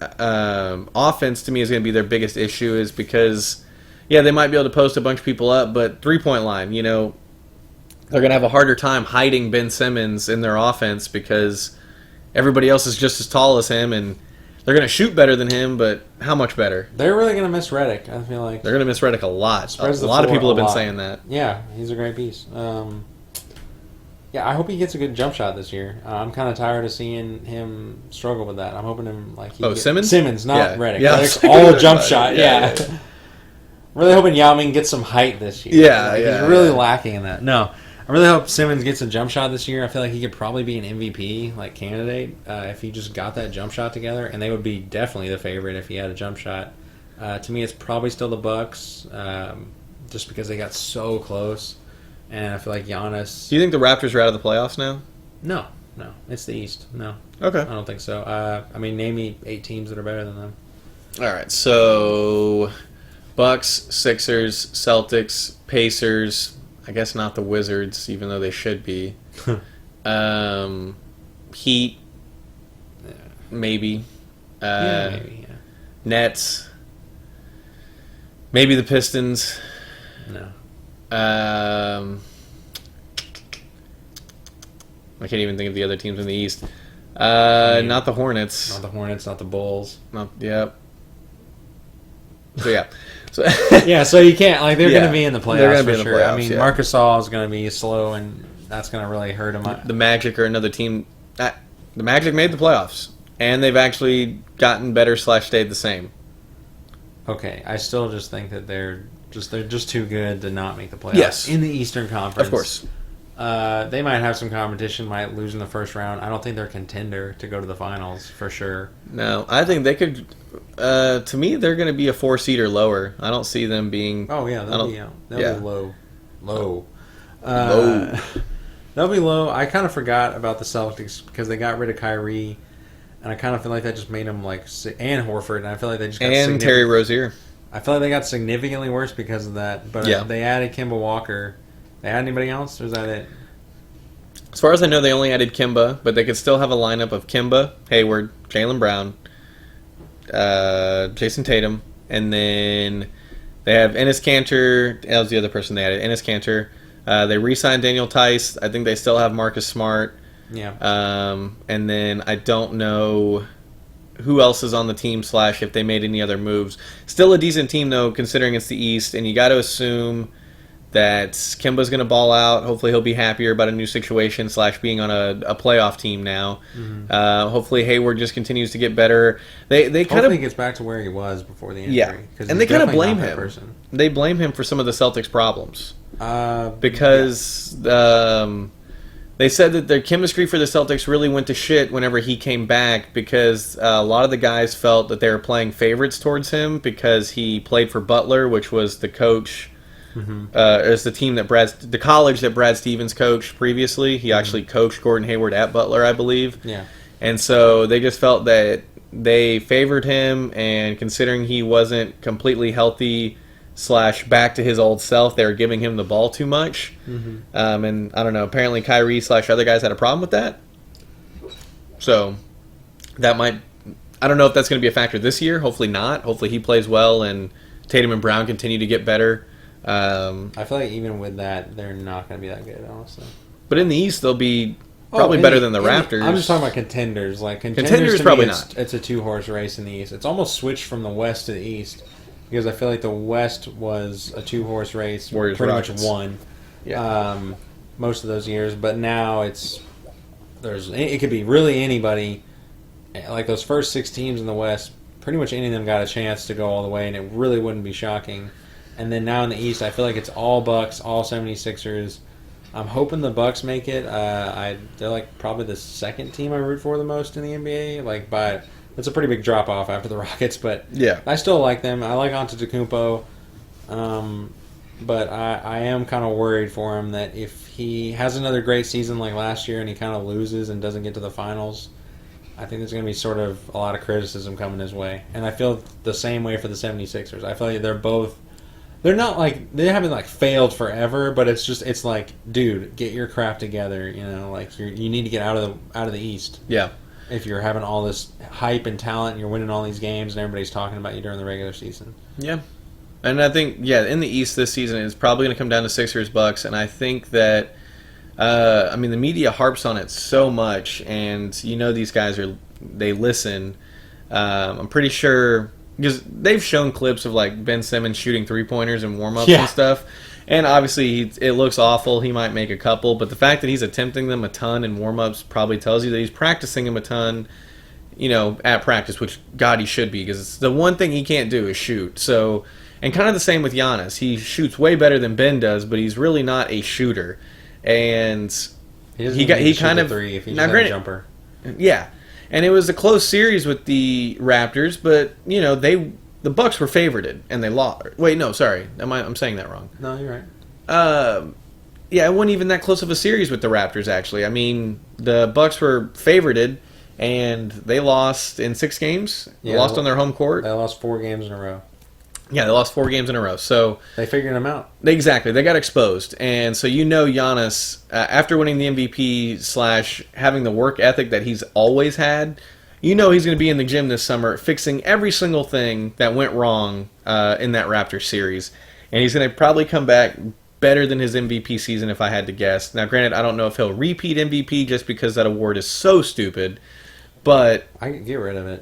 Speaker 2: offense, to me, is going to be their biggest issue, is because, they might be able to post a bunch of people up, but three-point line, they're going to have a harder time hiding Ben Simmons in their offense because everybody else is just as tall as him, and they're going to shoot better than him, but how much better?
Speaker 3: They're really going to miss Redick, I feel like.
Speaker 2: They're going to miss Redick a lot. A lot of people have been saying that.
Speaker 3: Yeah, he's a great piece. I hope he gets a good jump shot this year. I'm kind of tired of seeing him struggle with that. I'm hoping him
Speaker 2: Simmons?
Speaker 3: Simmons, not Redick.
Speaker 2: Yeah,
Speaker 3: Redick's all jump shot. Yeah. Really hoping Yao Ming gets some height this year.
Speaker 2: Yeah,
Speaker 3: he's really lacking in that. No, I really hope Simmons gets a jump shot this year. I feel like he could probably be an MVP candidate if he just got that jump shot together, and they would be definitely the favorite if he had a jump shot. To me, it's probably still the Bucks, just because they got so close, and I feel like Giannis.
Speaker 2: Do you think the Raptors are out of the playoffs now?
Speaker 3: No, it's the East. No,
Speaker 2: okay,
Speaker 3: I don't think so. Name me 8 teams that are better than them.
Speaker 2: All right, so Bucks, Sixers, Celtics, Pacers. I guess not the Wizards, even though they should be. Heat, maybe.
Speaker 3: Maybe.
Speaker 2: Nets, maybe the Pistons.
Speaker 3: No.
Speaker 2: I can't even think of the other teams in the East. Not the Hornets.
Speaker 3: Not the Hornets. Not the Bulls.
Speaker 2: Yep. So yeah. So
Speaker 3: Yeah, so you can't like they're
Speaker 2: Yeah,
Speaker 3: going to be in the
Speaker 2: they're
Speaker 3: playoffs
Speaker 2: gonna be
Speaker 3: for
Speaker 2: in the
Speaker 3: sure. I
Speaker 2: playoffs,
Speaker 3: mean,
Speaker 2: yeah.
Speaker 3: Marcus Gasol is going to be slow, and that's going to really hurt him.
Speaker 2: the Magic are another team. The Magic made the playoffs, and they've actually gotten better / stayed the same.
Speaker 3: Okay, I still just think that they're just too good to not make the playoffs.
Speaker 2: Yes.
Speaker 3: In the Eastern Conference,
Speaker 2: Of course.
Speaker 3: They might have some competition, might lose in the first round. I don't think they're a contender to go to the finals for sure.
Speaker 2: No, I think they could. To me, they're going to be a 4 seed or lower. I don't see them being.
Speaker 3: Oh yeah, they'll be low.
Speaker 2: Low.
Speaker 3: They'll be low. I kind of forgot about the Celtics because they got rid of Kyrie, and I kind of feel like that just made them like and Horford, and I feel like they just got
Speaker 2: And Terry Rozier.
Speaker 3: I feel like they got significantly worse because of that. But
Speaker 2: Yeah.
Speaker 3: they added Kemba Walker. They add anybody else, or is that it?
Speaker 2: As far as I know, they only added Kimba, but they could still have a lineup of Kimba, Hayward, Jaylen Brown, Jason Tatum, and then they have Enes Kanter. That was the other person they added, Enes Kanter. They re-signed Daniel Tice. I think they still have Marcus Smart.
Speaker 3: Yeah.
Speaker 2: And then I don't know who else is on the team / if they made any other moves. Still a decent team, though, considering it's the East, and you got to assume that Kimba's going to ball out. Hopefully he'll be happier about a new situation / being on a playoff team now.
Speaker 3: Mm-hmm.
Speaker 2: Hopefully Hayward just continues to get better. They kind
Speaker 3: Hopefully
Speaker 2: of
Speaker 3: he gets back to where he was before the injury.
Speaker 2: yeah,
Speaker 3: 'cause
Speaker 2: and
Speaker 3: he's
Speaker 2: they kind of
Speaker 3: definitely
Speaker 2: blame
Speaker 3: not that
Speaker 2: him.
Speaker 3: person.
Speaker 2: They blame him for some of the Celtics' problems because they said that their chemistry for the Celtics really went to shit whenever he came back because a lot of the guys felt that they were playing favorites towards him because he played for Butler, which was the coach. As the team that the college that Brad Stevens coached previously. He actually coached Gordon Hayward at Butler, I believe.
Speaker 3: Yeah.
Speaker 2: And so they just felt that they favored him, and considering he wasn't completely healthy / back to his old self, they were giving him the ball too much. And I don't know, apparently Kyrie / other guys had a problem with that. So that might, I don't know if that's going to be a factor this year. Hopefully not. Hopefully he plays well and Tatum and Brown continue to get better.
Speaker 3: I feel like even with that, they're not going to be that good, honestly.
Speaker 2: But in the East, they'll be probably better than the Raptors.
Speaker 3: I'm just talking about contenders. Like
Speaker 2: Contenders
Speaker 3: to
Speaker 2: probably
Speaker 3: me,
Speaker 2: not.
Speaker 3: It's a 2-horse race in the East. It's almost switched from the West to the East because I feel like the West was a 2-horse race.
Speaker 2: Warriors,
Speaker 3: pretty
Speaker 2: Rockets.
Speaker 3: much won.
Speaker 2: Yeah.
Speaker 3: Most of those years, but now it could be really anybody. Like those first 6 teams in the West, pretty much any of them got a chance to go all the way, and it really wouldn't be shocking. And then now in the East, I feel like it's all Bucks, all 76ers. I'm hoping the Bucks make it. They're like probably the second team I root for the most in the NBA. Like, but it's a pretty big drop off after the Rockets, but
Speaker 2: Yeah.
Speaker 3: I still like them. I like Antetokounmpo, but I am kind of worried for him that if he has another great season like last year and he kind of loses and doesn't get to the finals, I think there's going to be sort of a lot of criticism coming his way. And I feel the same way for the 76ers. I feel like they're not like they haven't like failed forever, but it's like, dude, get your crap together. You know, like you need to get out of the East.
Speaker 2: Yeah.
Speaker 3: If you're having all this hype and talent, and you're winning all these games, and everybody's talking about you during the regular season.
Speaker 2: Yeah. And I think, in the East this season, it's probably going to come down to Sixers Bucks, and I think that, the media harps on it so much, and these guys they listen. I'm pretty sure. Because they've shown clips of like Ben Simmons shooting 3-pointers and warm-ups and stuff. And obviously it looks awful. He might make a couple. But the fact that he's attempting them a ton in warm-ups probably tells you that he's practicing them a ton, at practice, which, God, he should be. Because the one thing he can't do is shoot. So, and kind of the same with Giannis. He shoots way better than Ben does, but he's really not a shooter. And he kind of...
Speaker 3: three if he's
Speaker 2: now,
Speaker 3: just a jumper.
Speaker 2: Yeah. And it was a close series with the Raptors, but the Bucks were favorited and they lost. Wait, no, sorry, I'm saying that wrong.
Speaker 3: No, you're right.
Speaker 2: It wasn't even that close of a series with the Raptors. Actually, I mean, the Bucks were favorited and they lost in 6 games. They lost on their home court.
Speaker 3: They lost 4 games in a row.
Speaker 2: Yeah, they lost 4 games in a row. So
Speaker 3: they figured them out.
Speaker 2: Exactly, they got exposed, and so Giannis, after winning the MVP / having the work ethic that he's always had, he's going to be in the gym this summer fixing every single thing that went wrong in that Raptors series, and he's going to probably come back better than his MVP season if I had to guess. Now, granted, I don't know if he'll repeat MVP just because that award is so stupid, but
Speaker 3: I could get rid of it.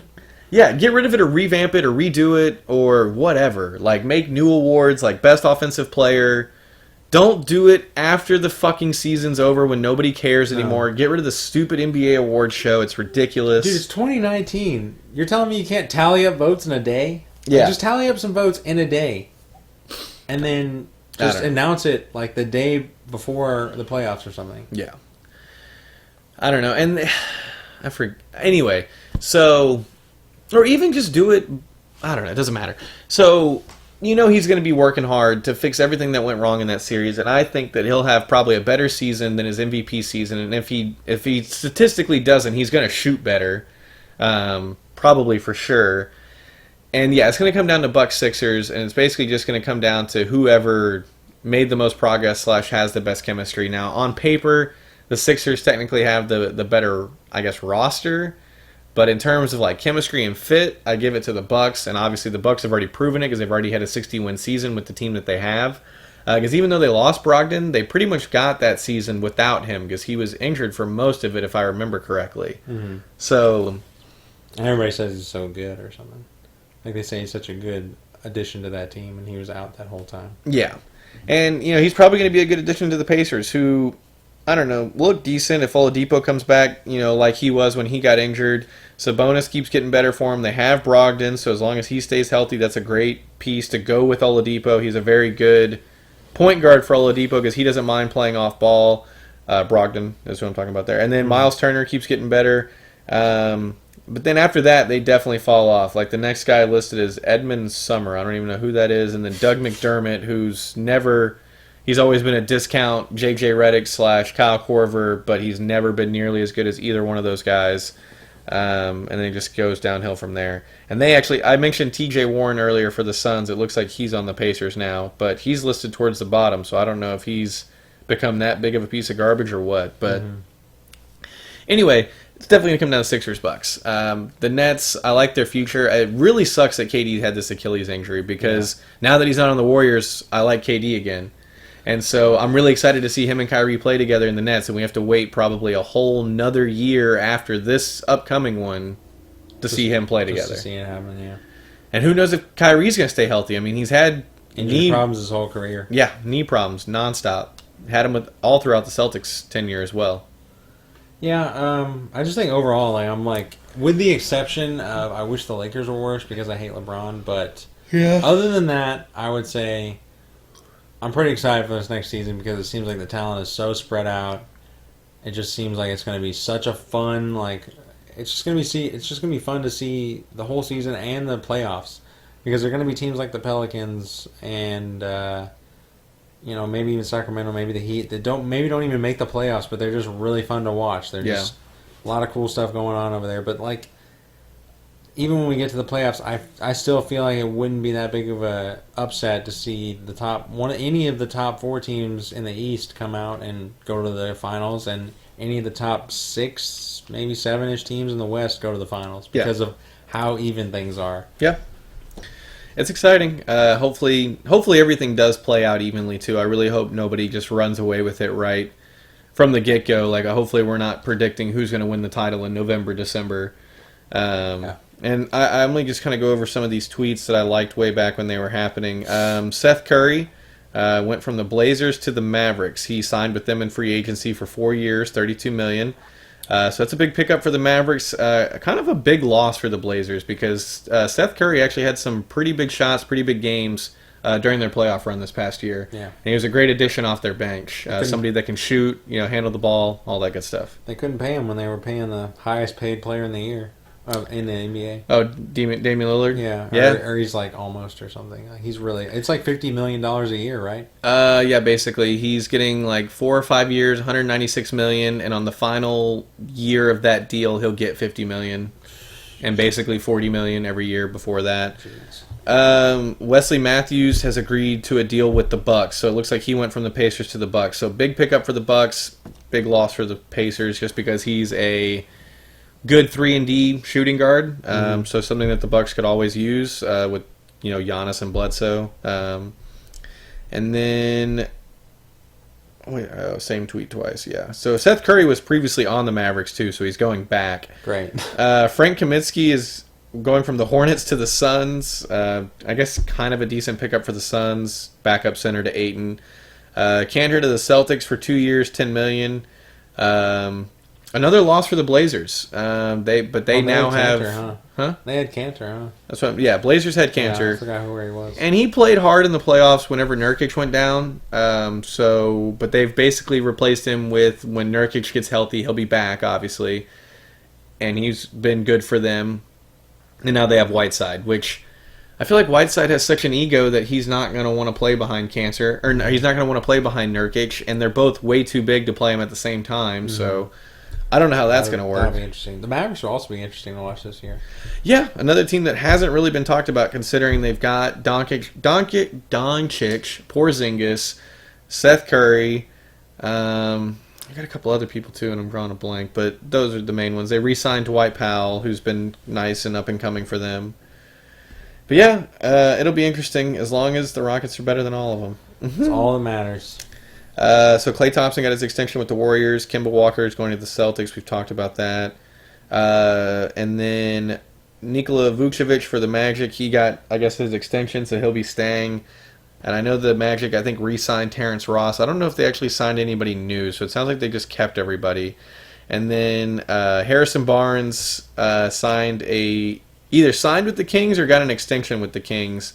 Speaker 2: Yeah, get rid of it or revamp it or redo it or whatever. Like, make new awards, like Best Offensive Player. Don't do it after the fucking season's over when nobody cares anymore. Get rid of the stupid NBA award show. It's ridiculous.
Speaker 3: Dude, it's 2019. You're telling me you can't tally up votes in a day?
Speaker 2: Yeah.
Speaker 3: Like, just tally up some votes in a day. And then just announce it like the day before the playoffs or something.
Speaker 2: Yeah. I don't know. And anyway, so... Or even just do it... I don't know. It doesn't matter. So, he's going to be working hard to fix everything that went wrong in that series, and I think that he'll have probably a better season than his MVP season, and if he statistically doesn't, he's going to shoot better. Probably for sure. And yeah, it's going to come down to Bucks Sixers, and it's basically just going to come down to whoever made the most progress / has the best chemistry. Now, on paper, the Sixers technically have the better, I guess, roster. But in terms of like chemistry and fit, I give it to the Bucks, and obviously the Bucks have already proven it because they've already had a 60-win season with the team that they have. Because even though they lost Brogdon, they pretty much got that season without him because he was injured for most of it, if I remember correctly.
Speaker 3: Mm-hmm.
Speaker 2: So,
Speaker 3: and everybody says he's so good or something. Like they say he's such a good addition to that team, and he was out that whole time.
Speaker 2: Yeah, and he's probably going to be a good addition to the Pacers, who, I don't know, look decent if Oladipo comes back, like he was when he got injured. Sabonis keeps getting better for him. They have Brogdon, so as long as he stays healthy, that's a great piece to go with Oladipo. He's a very good point guard for Oladipo because he doesn't mind playing off ball. Brogdon is what I'm talking about there. And then Miles Turner keeps getting better. But then after that, they definitely fall off. Like the next guy listed is Edmund Summer. I don't even know who that is. And then Doug McDermott, he's always been a discount J.J. Redick / Kyle Korver, but he's never been nearly as good as either one of those guys. And then it just goes downhill from there. And I mentioned T.J. Warren earlier for the Suns. It looks like he's on the Pacers now, but he's listed towards the bottom, so I don't know if he's become that big of a piece of garbage or what. But anyway, it's definitely going to come down to Sixers Bucks. The Nets, I like their future. It really sucks that KD had this Achilles injury because now that he's not on the Warriors, I like KD again. And so I'm really excited to see him and Kyrie play together in the Nets, and we have to wait probably a whole nother year after this upcoming one to see him play together.
Speaker 3: To see it happen, yeah.
Speaker 2: And who knows if Kyrie's going to stay healthy. I mean, he's had
Speaker 3: knee problems his whole career.
Speaker 2: Yeah, knee problems nonstop. Had him all throughout the Celtics tenure as well.
Speaker 3: Yeah, I just think overall, I'm with the exception of I wish the Lakers were worse because I hate LeBron, but other than that, I would say I'm pretty excited for this next season because it seems like the talent is so spread out. It just seems like it's going to be such a fun, it's just going to be fun to see the whole season and the playoffs because they're going to be teams like the Pelicans and maybe even Sacramento, maybe the Heat that don't even make the playoffs, but they're just really fun to watch. They're just a lot of cool stuff going on over there. But even when we get to the playoffs, I still feel like it wouldn't be that big of a upset to see any of the top 4 teams in the East come out and go to the finals, and any of the top 6, maybe 7-ish teams in the West go to the finals because of how even things are. Yeah.
Speaker 2: It's exciting. Hopefully everything does play out evenly too. I really hope nobody just runs away with it right from the get-go. Hopefully we're not predicting who's going to win the title in November, December. And I'm going to just kind of go over some of these tweets that I liked way back when they were happening. Seth Curry went from the Blazers to the Mavericks. He signed with them in free agency for 4 years, $32 million. So that's a big pickup for the Mavericks. Kind of a big loss for the Blazers because Seth Curry actually had some pretty big shots, pretty big games during their playoff run this past year. Yeah. And he was a great addition off their bench. Somebody that can shoot, handle the ball, all that good stuff.
Speaker 3: They couldn't pay him when they were paying the highest paid player in the year. In the NBA.
Speaker 2: Oh, Damian Lillard?
Speaker 3: Yeah. Or he's almost or something. He's really... It's $50 million a year, right?
Speaker 2: Yeah, basically. He's getting 4 or 5 years, $196 million, and on the final year of that deal, he'll get $50 million. And basically $40 million every year before that. Wesley Matthews has agreed to a deal with the Bucks, so it looks like he went from the Pacers to the Bucks. So big pickup for the Bucks, big loss for the Pacers just because he's a good 3-and-D shooting guard, so something that the Bucks could always use with Giannis and Bledsoe. And then same tweet twice. Yeah. So Seth Curry was previously on the Mavericks too, so he's going back.
Speaker 3: Great.
Speaker 2: Frank Kaminsky is going from the Hornets to the Suns. I guess kind of a decent pickup for the Suns. Backup center to Ayton. Cantor to the Celtics for 2 years, $10 million. Another loss for the Blazers. They now have
Speaker 3: Cantor, huh? They had Cantor, huh?
Speaker 2: That's what. Yeah, Blazers had Cantor.
Speaker 3: Yeah, I forgot where he was.
Speaker 2: And he played hard in the playoffs whenever Nurkic went down. But they've basically replaced him with when Nurkic gets healthy, he'll be back, obviously. And he's been good for them. And now they have Whiteside, which I feel like Whiteside has such an ego that he's not going to want to play behind Cantor, or he's not going to want to play behind Nurkic, and they're both way too big to play him at the same time. Mm-hmm. So I don't know how that's going to work.
Speaker 3: That'll be interesting. The Mavericks will also be interesting to watch this year.
Speaker 2: Yeah, another team that hasn't really been talked about, considering they've got Doncic, Porzingis, Seth Curry. I got a couple other people too, and I'm drawing a blank, but those are the main ones. They re-signed Dwight Powell, who's been nice and up and coming for them. But yeah, it'll be interesting as long as the Rockets are better than all of them.
Speaker 3: That's all that matters.
Speaker 2: So Klay Thompson got his extension with the Warriors. Kemba Walker is going to the Celtics. We've talked about that. And then Nikola Vucevic for the Magic. He got, I guess, his extension, so he'll be staying. And I know the Magic, I think, re-signed Terrence Ross. I don't know if they actually signed anybody new, so it sounds like they just kept everybody. And then Harrison Barnes either signed with the Kings or got an extension with the Kings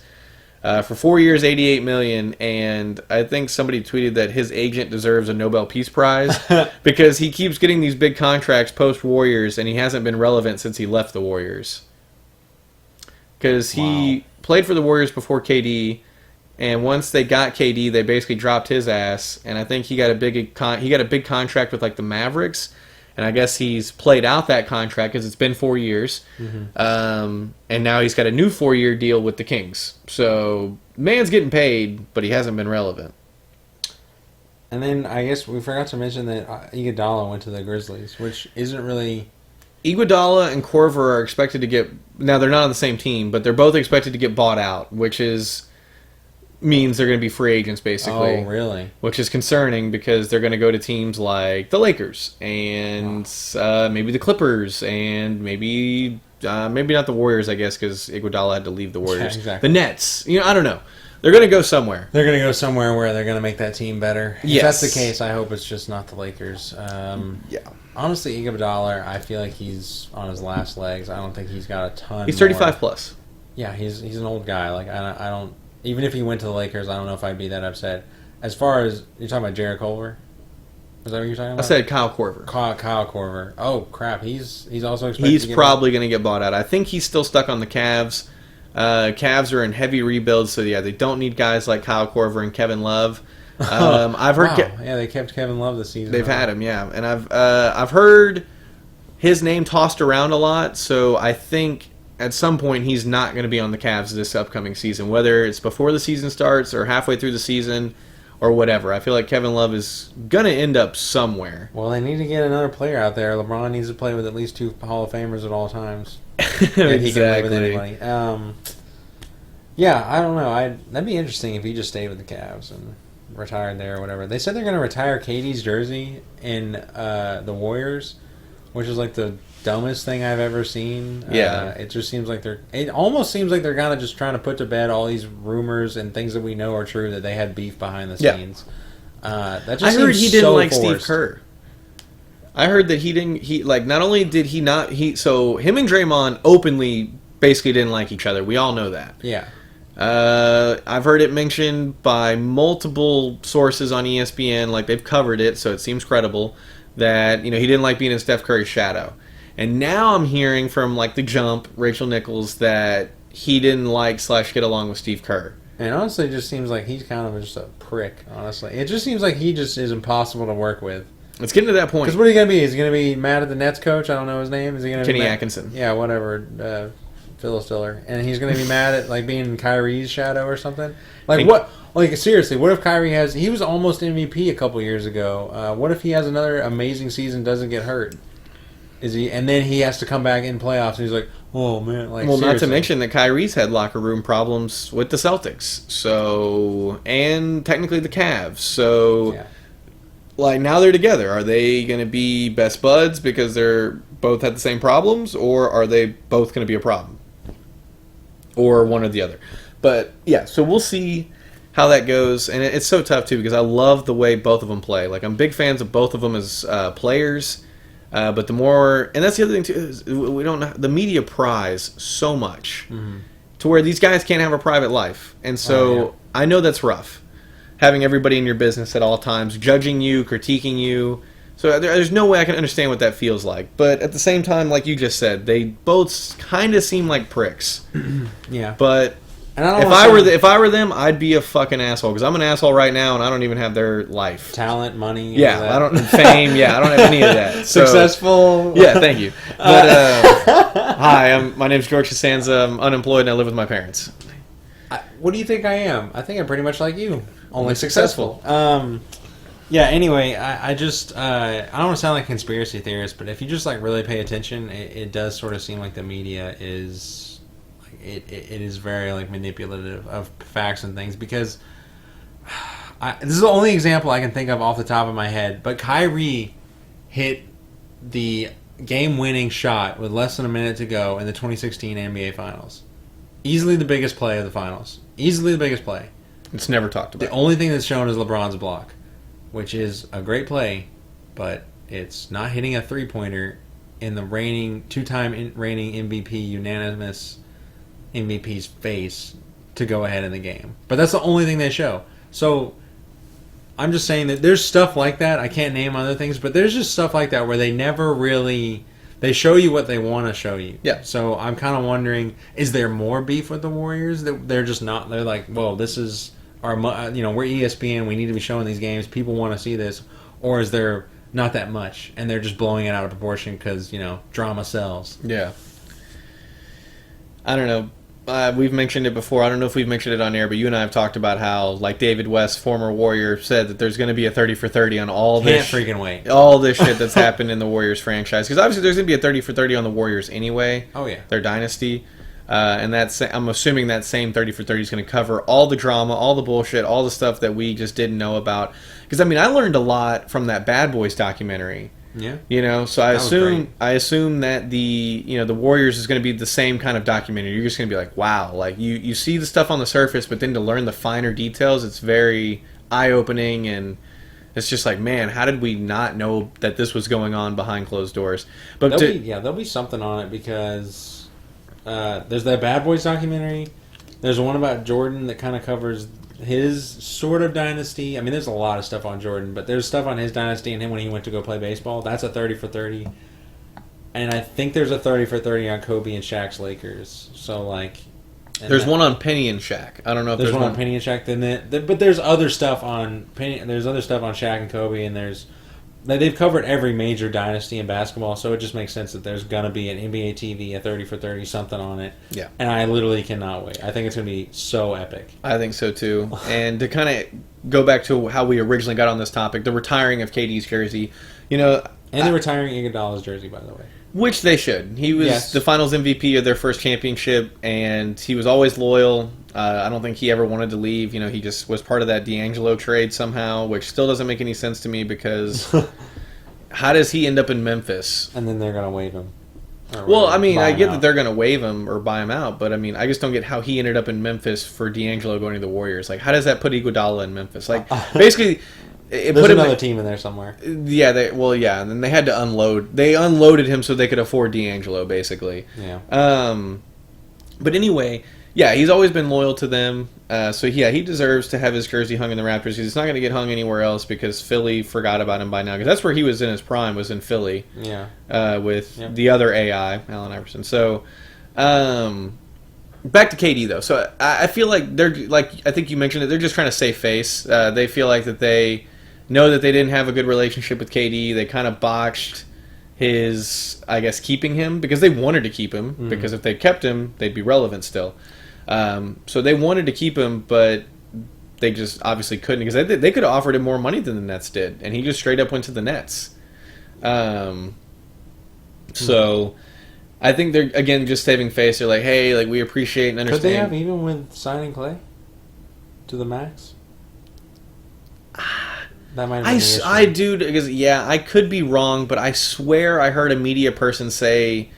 Speaker 2: for 4 years, $88 million. And I think somebody tweeted that his agent deserves a Nobel Peace Prize because he keeps getting these big contracts post-Warriors, and he hasn't been relevant since he left the Warriors. Because he played for the Warriors before KD. And once they got KD, they basically dropped his ass. And I think he got a big contract with like the Mavericks. And I guess he's played out that contract because it's been 4 years. Mm-hmm. And now he's got a new 4-year deal with the Kings. So man's getting paid, but he hasn't been relevant.
Speaker 3: And then I guess we forgot to mention that Iguodala went to the Grizzlies, which isn't really.
Speaker 2: Iguodala and Korver are expected to get. Now they're not on the same team, but they're both expected to get bought out, which means they're going to be free agents, basically.
Speaker 3: Oh, really?
Speaker 2: Which is concerning because they're going to go to teams like the Lakers and maybe the Clippers and maybe not the Warriors, I guess, because Iguodala had to leave the Warriors.
Speaker 3: Yeah, exactly.
Speaker 2: The Nets. I don't know. They're going to go somewhere.
Speaker 3: They're going to go somewhere where they're going to make that team better.
Speaker 2: Yes.
Speaker 3: If that's the case, I hope it's just not the Lakers.
Speaker 2: Yeah.
Speaker 3: Honestly, Iguodala, I feel like he's on his last legs. I don't think he's got a ton.
Speaker 2: He's 35 plus.
Speaker 3: Yeah, he's an old guy. Like I don't. Even if he went to the Lakers, I don't know if I'd be that upset. As far as you're talking about, Jared Culver. Is that what you're talking about?
Speaker 2: I said Kyle Korver.
Speaker 3: Kyle Korver. Oh crap, he's also expected.
Speaker 2: He's probably going to get bought out. I think he's still stuck on the Cavs. Cavs are in heavy rebuild, so yeah, they don't need guys like Kyle Korver and Kevin Love. I've heard.
Speaker 3: Wow. Yeah, they kept Kevin Love this season.
Speaker 2: They've had him, yeah, and I've heard his name tossed around a lot. So I think at some point he's not going to be on the Cavs this upcoming season, whether it's before the season starts or halfway through the season or whatever. I feel like Kevin Love is going to end up somewhere.
Speaker 3: Well, they need to get another player out there. LeBron needs to play with at least 2 Hall of Famers at all times.
Speaker 2: Exactly.
Speaker 3: He can play with anybody. Yeah, I don't know. That'd be interesting if he just stayed with the Cavs and retired there or whatever. They said they're going to retire KD's jersey in the Warriors, which is like the dumbest thing I've ever seen.
Speaker 2: Yeah.
Speaker 3: It just seems like it almost seems like they're kind of just trying to put to bed all these rumors and things that we know are true, that they had beef behind the scenes. That just
Speaker 2: I heard he didn't
Speaker 3: so
Speaker 2: like
Speaker 3: forced.
Speaker 2: Steve Kerr. I heard that not only did he not, so him and Draymond openly basically didn't like each other. We all know that.
Speaker 3: Yeah.
Speaker 2: I've heard it mentioned by multiple sources on ESPN, like they've covered it, so it seems credible, that he didn't like being in Steph Curry's shadow. And now I'm hearing from like the Jump, Rachel Nichols, that he didn't get along with Steve Kerr.
Speaker 3: And honestly, it just seems like he's kind of just a prick, honestly. It just seems like he just is impossible to work with.
Speaker 2: It's getting to that point.
Speaker 3: Because what are you going to be? Is he going to be mad at the Nets coach? I don't know his name. Is he going to be
Speaker 2: Kenny
Speaker 3: mad?
Speaker 2: Atkinson.
Speaker 3: Yeah, whatever. Phyllis Diller. And he's going to be mad at like being in Kyrie's shadow or something? Like what? Like seriously, what if Kyrie he was almost MVP a couple years ago. What if he has another amazing season, doesn't get hurt? And then he has to come back in playoffs and he's like, oh man, like
Speaker 2: not to mention that Kyrie's had locker room problems with the Celtics. So, and technically the Cavs. So,
Speaker 3: yeah.
Speaker 2: Like now they're together. Are they going to be best buds because they're both had the same problems, or are they both going to be a problem? or one or the other. But yeah, so we'll see how that goes, and it's so tough too because I love the way both of them play. Like I'm big fans of both of them as players, but the more, and that's the other thing too, is we don't know, the media pries so much to where these guys can't have a private life, and so I know that's rough, having everybody in your business at all times judging you, critiquing you. So there's no way I can understand what that feels like. But at the same time, like you just said, they both kind of seem like pricks.
Speaker 3: Yeah.
Speaker 2: But
Speaker 3: and I
Speaker 2: don't if I were them, I'd be a fucking asshole because I'm an asshole right now, and I don't even have their life,
Speaker 3: talent, money.
Speaker 2: Yeah, I don't fame. Yeah, I don't have any of that. So,
Speaker 3: successful.
Speaker 2: Yeah, thank you. But hi, my name's George Costanza. I'm unemployed and I live with my parents.
Speaker 3: What do you think I am? I think I'm pretty much like you, only successful. Yeah, anyway, I just, I don't want to sound like a conspiracy theorist, but if you just, like, really pay attention, it does sort of seem like the media is, like, it is very, like, manipulative of facts and things, because this is the only example I can think of off the top of my head, but Kyrie hit the game-winning shot with less than a minute to go in the 2016 NBA Finals. Easily the biggest play of the Finals. Easily the biggest play.
Speaker 2: It's never talked about.
Speaker 3: The only thing that's shown is LeBron's block, which is a great play, but it's not hitting a three-pointer in the two-time reigning MVP, unanimous MVP's face to go ahead in the game. But that's the only thing they show. So I'm just saying that there's stuff like that. I can't name other things, but there's just stuff like that where they never really... They show you what they want to show you.
Speaker 2: Yeah.
Speaker 3: So I'm kind of wondering, is there more beef with the Warriors? That they're just not... They're like, well, this is... we're ESPN, we need to be showing these games, people want to see this, or is there not that much and they're just blowing it out of proportion because drama sells?
Speaker 2: Yeah, I don't know. We've mentioned it before. I don't know if we've mentioned it on air, but you and I have talked about how, like, David West, former Warrior, said that there's going to be a 30 for 30 on all this.
Speaker 3: Can't freaking wait.
Speaker 2: All this shit that's happened in the Warriors franchise, because obviously there's going to be a 30 for 30 on the Warriors anyway.
Speaker 3: Oh yeah,
Speaker 2: their dynasty. And I'm assuming that same 30 for 30 is going to cover all the drama, all the bullshit, all the stuff that we just didn't know about. Because I learned a lot from that Bad Boys documentary.
Speaker 3: Yeah.
Speaker 2: So I assume that the Warriors is going to be the same kind of documentary. You're just going to be like, wow, like you see the stuff on the surface, but then to learn the finer details, it's very eye-opening, and it's just like, man, how did we not know that this was going on behind closed doors? But
Speaker 3: there'll be something on it because there's that Bad Boys documentary. There's one about Jordan that kind of covers his sort of dynasty. There's a lot of stuff on Jordan, but there's stuff on his dynasty and him when he went to go play baseball. That's a 30 for 30. And I think there's a 30 for 30 on Kobe and Shaq's Lakers. So, like...
Speaker 2: There's one on Penny and Shaq. I don't know if there's one
Speaker 3: on Penny and Shaq. But there's other stuff on Penny. There's other stuff on Shaq and Kobe, and they've covered every major dynasty in basketball, so it just makes sense that there's going to be an NBA TV, a 30 for 30, something on it.
Speaker 2: Yeah.
Speaker 3: And I literally cannot wait. I think it's going to be so epic.
Speaker 2: I think so, too. And to kind of go back to how we originally got on this topic, the retiring of KD's jersey,
Speaker 3: And the retiring Iguodala's jersey, by the way.
Speaker 2: Which they should. He was the Finals MVP of their first championship, and he was always loyal. I don't think he ever wanted to leave. He just was part of that D'Angelo trade somehow, which still doesn't make any sense to me because how does he end up in Memphis?
Speaker 3: And then they're going to waive him.
Speaker 2: Well, I get that they're going to waive him or buy him out, but I just don't get how he ended up in Memphis for D'Angelo going to the Warriors. Like, how does that put Iguodala in Memphis? Like, basically...
Speaker 3: There's another team in there somewhere.
Speaker 2: Yeah, and then they had to unload. They unloaded him so they could afford D'Angelo, basically.
Speaker 3: Yeah.
Speaker 2: But anyway, yeah, he's always been loyal to them. So yeah, he deserves to have his jersey hung in the Raptors. He's not going to get hung anywhere else because Philly forgot about him by now. Because that's where he was in his prime, was in Philly.
Speaker 3: Yeah.
Speaker 2: With the other AI, Allen Iverson. So, back to KD though. So I feel like they're I think you mentioned it. They're just trying to save face. They feel like that they know that they didn't have a good relationship with KD. They kind of botched his, I guess, keeping him because they wanted to keep him because if they kept him, they'd be relevant still. So they wanted to keep him, but they just obviously couldn't because they could have offered him more money than the Nets did, and he just straight up went to the Nets. So I think they're, again, just saving face. They're like, hey, like, we appreciate and understand.
Speaker 3: Could they have even with signing Clay to the max? That might have been
Speaker 2: I do, because I could be wrong, but I swear I heard a media person say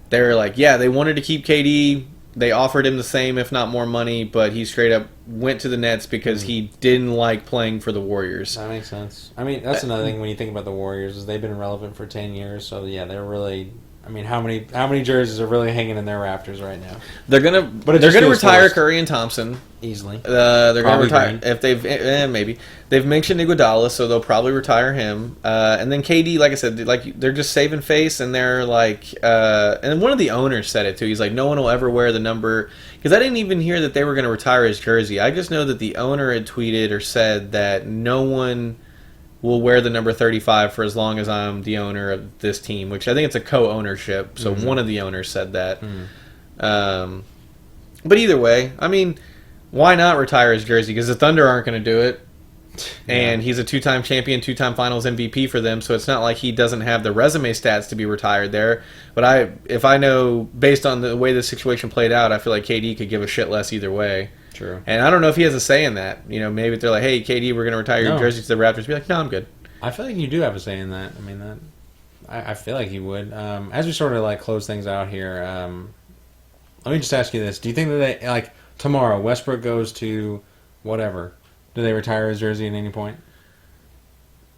Speaker 2: they were like, yeah, they wanted to keep KD, They offered him the same, if not more money, but he straight up went to the Nets because he didn't like playing for the Warriors.
Speaker 3: That makes sense. I mean, that's another thing when you think about the Warriors is they've been relevant for 10 years. So yeah, they're really. I mean, how many jerseys are really hanging in their rafters right now?
Speaker 2: They're gonna retire
Speaker 3: forced.
Speaker 2: Curry and Thompson
Speaker 3: Easily.
Speaker 2: They're going to retire
Speaker 3: Green.
Speaker 2: if maybe they've mentioned Iguodala, so they'll probably retire him. And then KD, like I said, like they're just saving face, and they're like, and one of the owners said it too. He's like, no one will ever wear the number, because I didn't even hear that they were going to retire his jersey. I just know that the owner had tweeted or said that no one will wear the number 35 for as long as I'm the owner of this team, which I think it's a co-ownership. So one of the owners said that. But either way, I mean, why not retire his jersey? Because the Thunder aren't going to do it. And he's a two-time champion, two-time finals MVP for them, so it's not like he doesn't have the resume stats to be retired there. But if I know, based on the way the situation played out, I feel like KD could give a shit less either way.
Speaker 3: True. And
Speaker 2: I don't know if he has a say in that. You know, maybe they're like, hey, KD, we're going to retire your jersey to the Raptors. Be like, no, I'm good.
Speaker 3: I feel like you do have a say in that. I mean, I feel like you would. As we sort of like close things out here, let me just ask you this: do you think that they like tomorrow Westbrook goes to whatever? Do they retire his jersey at any point?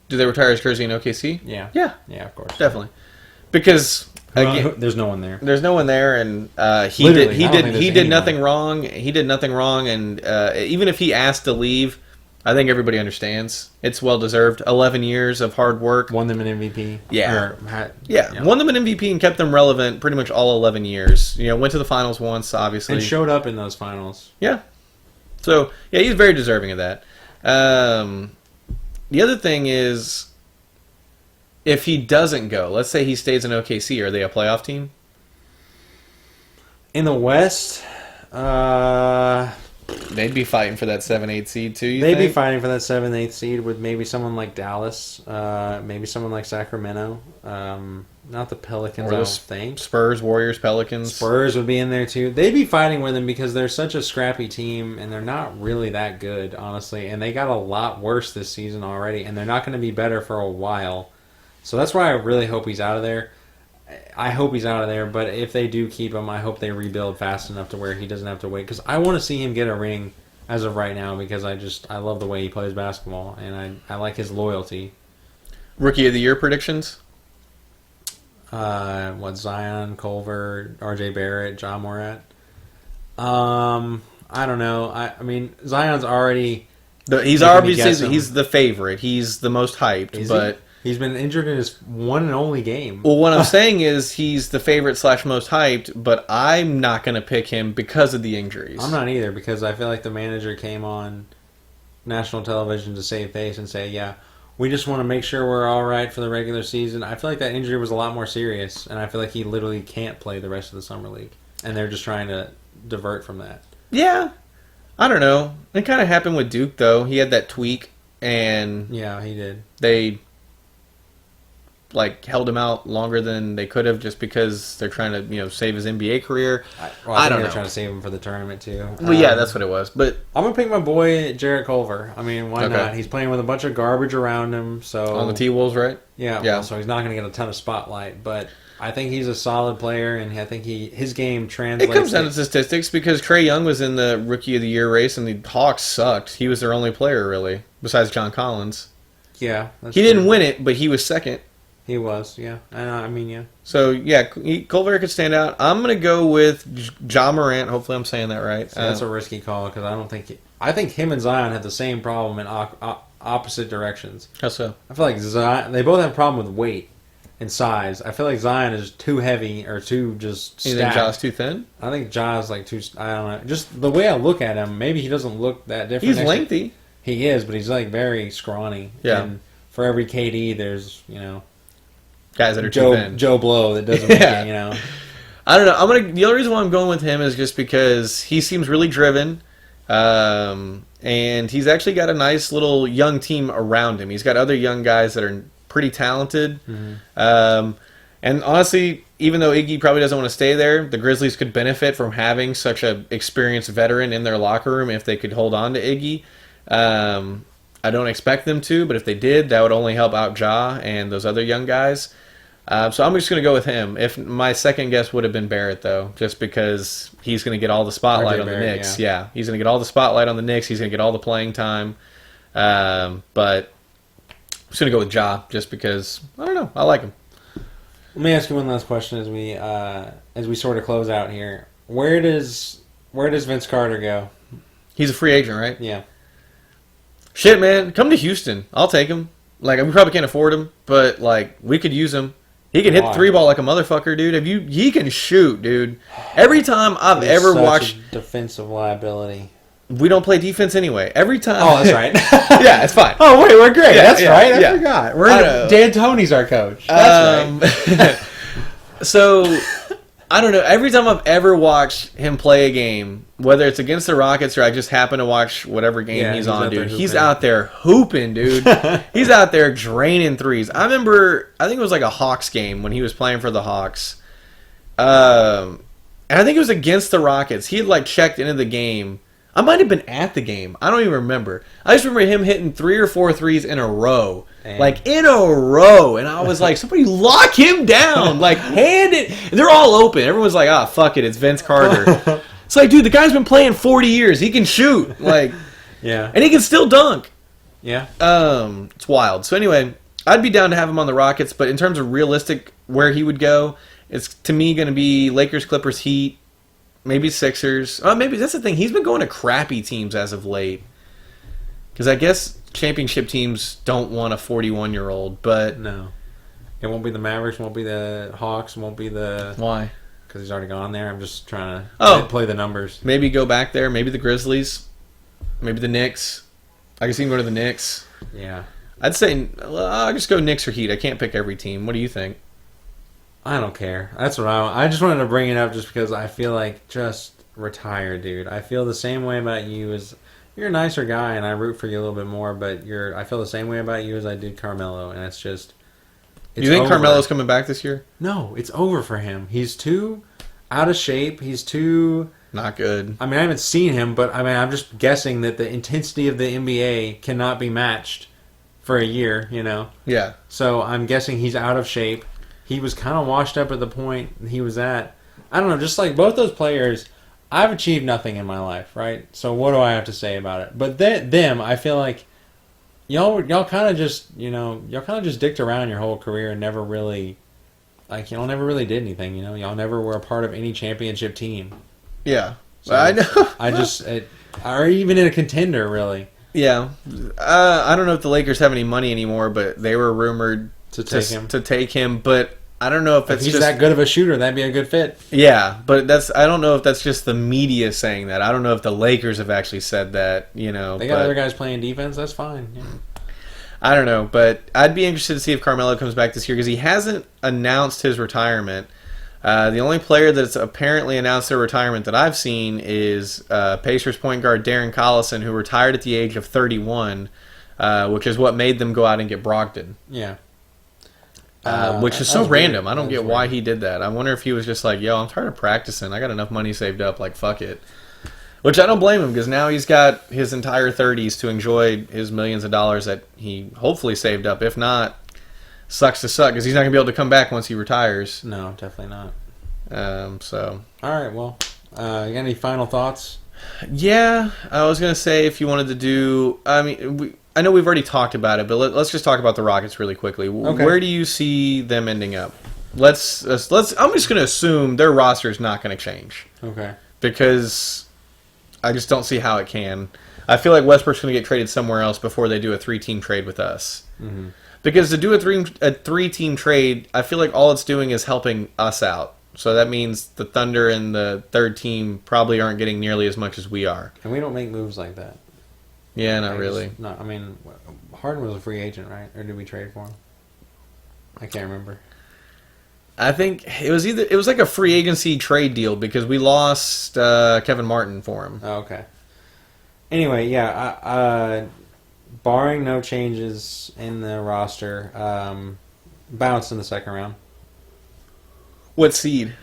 Speaker 2: Do they retire his jersey in OKC?
Speaker 3: Yeah.
Speaker 2: Yeah.
Speaker 3: Yeah, of course.
Speaker 2: Definitely. Because again,
Speaker 3: there's no one there.
Speaker 2: There's no one there, and he did nothing wrong. He did nothing wrong, and even if he asked to leave, I think everybody understands. It's well deserved. 11 years of hard work.
Speaker 3: Won them an MVP.
Speaker 2: Yeah. Won them an MVP and kept them relevant pretty much all 11 years. You know, went to the finals once, obviously.
Speaker 3: And showed up in those finals.
Speaker 2: Yeah. So, yeah, he's very deserving of that. The other thing is, if he doesn't go, let's say he stays in OKC, are they a playoff team?
Speaker 3: In the West,
Speaker 2: they'd be fighting for that 7-8 seed too.
Speaker 3: They'd be fighting for that 7-8 seed with maybe someone like Dallas, maybe someone like Sacramento. Not the Pelicans, I don't think.
Speaker 2: Spurs, Warriors, Pelicans.
Speaker 3: Spurs would be in there too. They'd be fighting with them because they're such a scrappy team, and they're not really that good, honestly. And they got a lot worse this season already, and they're not going to be better for a while. So that's why I really hope he's out of there. I hope he's out of there, but if they do keep him, I hope they rebuild fast enough to where he doesn't have to wait. Because I want to see him get a ring as of right now, because I love the way he plays basketball, and I like his loyalty.
Speaker 2: Rookie of the Year predictions?
Speaker 3: Zion, Culver, R.J. Barrett, John Morant. I don't know. I mean, Zion's already...
Speaker 2: He's the favorite. He's the most hyped, but...
Speaker 3: He's been injured in his one and only game.
Speaker 2: Well, what I'm saying is he's the favorite / most hyped, but I'm not going to pick him because of the injuries.
Speaker 3: I'm not either, because I feel like the manager came on national television to save face and say, yeah, we just want to make sure we're all right for the regular season. I feel like that injury was a lot more serious, and I feel like he literally can't play the rest of the summer league. And they're just trying to divert from that.
Speaker 2: Yeah. I don't know. It kind of happened with Duke, though. He had that tweak, and...
Speaker 3: Yeah, he did.
Speaker 2: They... held him out longer than they could have just because they're trying to, save his NBA career.
Speaker 3: I don't know. They're trying to save him for the tournament, too.
Speaker 2: Well, yeah, that's what it was. But
Speaker 3: I'm going to pick my boy, Jarrett Culver. I mean, why not? He's playing with a bunch of garbage around him. So
Speaker 2: on the T-Wolves, right?
Speaker 3: Yeah. Well, so he's not going to get a ton of spotlight. But I think he's a solid player, and I think his game translates.
Speaker 2: It comes down to statistics because Trae Young was in the Rookie of the Year race, and the Hawks sucked. He was their only player, really, besides John Collins.
Speaker 3: Yeah.
Speaker 2: He didn't win it, but he was second.
Speaker 3: He was, yeah. I mean, yeah.
Speaker 2: So, yeah, Culver could stand out. I'm going to go with Ja Morant. Hopefully I'm saying that right.
Speaker 3: So that's a risky call because I don't think... I think him and Zion have the same problem in opposite directions.
Speaker 2: How so?
Speaker 3: I feel like Zion... They both have a problem with weight and size. I feel like Zion is too heavy or too just stacked.
Speaker 2: You think Ja's too thin?
Speaker 3: I think Ja's too... I don't know. Just the way I look at him, maybe he doesn't look that different.
Speaker 2: He's lengthy.
Speaker 3: He is, but he's very scrawny.
Speaker 2: Yeah.
Speaker 3: And for every KD, there's,
Speaker 2: guys that are too thin.
Speaker 3: Joe Blow that doesn't make it,
Speaker 2: I don't know. The only reason why I'm going with him is just because he seems really driven, and he's actually got a nice little young team around him. He's got other young guys that are pretty talented. Mm-hmm. And honestly, even though Iggy probably doesn't want to stay there, the Grizzlies could benefit from having such an experienced veteran in their locker room if they could hold on to Iggy. I don't expect them to, but if they did, that would only help out Ja and those other young guys. So I'm just going to go with him. If my second guess would have been Barrett, though, just because he's going to get all the spotlight on the
Speaker 3: Barrett,
Speaker 2: Knicks.
Speaker 3: yeah.
Speaker 2: Yeah, he's going to get all the spotlight on the Knicks. He's going to get all the playing time. But I'm just going to go with Ja, just because, I don't know, I like him.
Speaker 3: Let me ask you one last question as we sort of close out here. Where does Vince Carter go?
Speaker 2: He's a free agent, right?
Speaker 3: Yeah.
Speaker 2: Shit, man, come to Houston. I'll take him. Like, we probably can't afford him, but, like, we could use him. He can hit the three ball like a motherfucker, dude. He can shoot, dude. Every time I've ever watched
Speaker 3: a defensive liability.
Speaker 2: We don't play defense anyway. Every time.
Speaker 3: Oh, that's right.
Speaker 2: Yeah, it's fine.
Speaker 3: Oh, wait, we're great.
Speaker 2: Yeah,
Speaker 3: That's
Speaker 2: yeah,
Speaker 3: right. I
Speaker 2: yeah.
Speaker 3: forgot. Dan Tony's our coach. That's right.
Speaker 2: So, I don't know. Every time I've ever watched him play a game, whether it's against the Rockets or I just happen to watch whatever game he's on, dude, he's out there hooping, dude. He's out there draining threes. I remember, I think it was like a Hawks game when he was playing for the Hawks. And I think it was against the Rockets. He had like checked into the game. I might have been at the game. I don't even remember. I just remember him hitting 3 or 4 threes in a row. Dang. Like, in a row. And I was like, somebody lock him down. Like, hand it. And they're all open. Everyone's like, ah, fuck it. It's Vince Carter. It's like, dude, the guy's been playing 40 years. He can shoot. Like,
Speaker 3: yeah.
Speaker 2: And he can still dunk.
Speaker 3: Yeah.
Speaker 2: It's wild. So anyway, I'd be down to have him on the Rockets. But in terms of realistic where he would go, it's, to me, going to be Lakers, Clippers, Heat. Maybe Sixers. Oh, maybe that's the thing. He's been going to crappy teams as of late. Because I guess championship teams don't want a 41-year-old, but...
Speaker 3: No. It won't be the Mavericks, won't be the Hawks, won't be the...
Speaker 2: Why?
Speaker 3: Because he's already gone there. I'm just trying to play the numbers.
Speaker 2: Maybe go back there. Maybe the Grizzlies. Maybe the Knicks. I guess he can go to the Knicks.
Speaker 3: Yeah.
Speaker 2: I'd say... I'll just go Knicks or Heat. I can't pick every team. What do you think?
Speaker 3: I don't care. That's what I just wanted to bring it up just because I feel like just retire, dude. I feel the same way about you as you're a nicer guy and I root for you a little bit more, but I feel the same way about you as I did Carmelo, and it's just
Speaker 2: you think Carmelo's coming back this year?
Speaker 3: No, it's over for him. He's too out of shape. He's too
Speaker 2: not good.
Speaker 3: I mean, I haven't seen him, but I mean, I'm just guessing that the intensity of the NBA cannot be matched for a year, you know?
Speaker 2: Yeah.
Speaker 3: So I'm guessing he's out of shape. He was kind of washed up at the point he was at. I don't know, just like both those players, I've achieved nothing in my life, right? So what do I have to say about it? But them, I feel like y'all kind of just, y'all kind of just dicked around your whole career and never really, like, y'all never really did anything, Y'all never were a part of any championship team.
Speaker 2: Yeah.
Speaker 3: So
Speaker 2: I know.
Speaker 3: Or even in a contender, really.
Speaker 2: Yeah. I don't know if the Lakers have any money anymore, but they were rumored
Speaker 3: to take him,
Speaker 2: but I don't know if that's
Speaker 3: he's
Speaker 2: just
Speaker 3: that good of a shooter. That'd be a good fit.
Speaker 2: Yeah, but I don't know if that's just the media saying that. I don't know if the Lakers have actually said that. They
Speaker 3: got other guys playing defense. That's fine. Yeah.
Speaker 2: I don't know, but I'd be interested to see if Carmelo comes back this year because he hasn't announced his retirement. The only player that's apparently announced their retirement that I've seen is Pacers point guard Darren Collison, who retired at the age of 31, which is what made them go out and get Brogdon.
Speaker 3: Yeah.
Speaker 2: Which is so random. I don't get why
Speaker 3: weird.
Speaker 2: he did that. I wonder if he was just like, yo, I'm tired of practicing. I got enough money saved up. Like, fuck it. Which I don't blame him because now he's got his entire 30s to enjoy his millions of dollars that he hopefully saved up. If not, sucks to suck because he's not going to be able to come back once he retires.
Speaker 3: No, definitely not.
Speaker 2: So.
Speaker 3: All right, well, you got any final thoughts?
Speaker 2: Yeah, I was going to say if you wanted to do... I know we've already talked about it, but let's just talk about the Rockets really quickly. Okay. Where do you see them ending up? Let's. I'm just going to assume their roster is not going to change.
Speaker 3: Okay.
Speaker 2: Because I just don't see how it can. I feel like Westbrook's going to get traded somewhere else before they do a 3-team trade with us. Mm-hmm. Because to do a 3-team trade, I feel like all it's doing is helping us out. So that means the Thunder and the third team probably aren't getting nearly as much as we are.
Speaker 3: And we don't make moves like that.
Speaker 2: Yeah, not really.
Speaker 3: No, I mean, Harden was a free agent, right? Or did we trade for him? I can't remember.
Speaker 2: I think it was like a free agency trade deal because we lost Kevin Martin for him.
Speaker 3: Oh, okay. Anyway, yeah, barring no changes in the roster, bounced in the second round.
Speaker 2: What seed?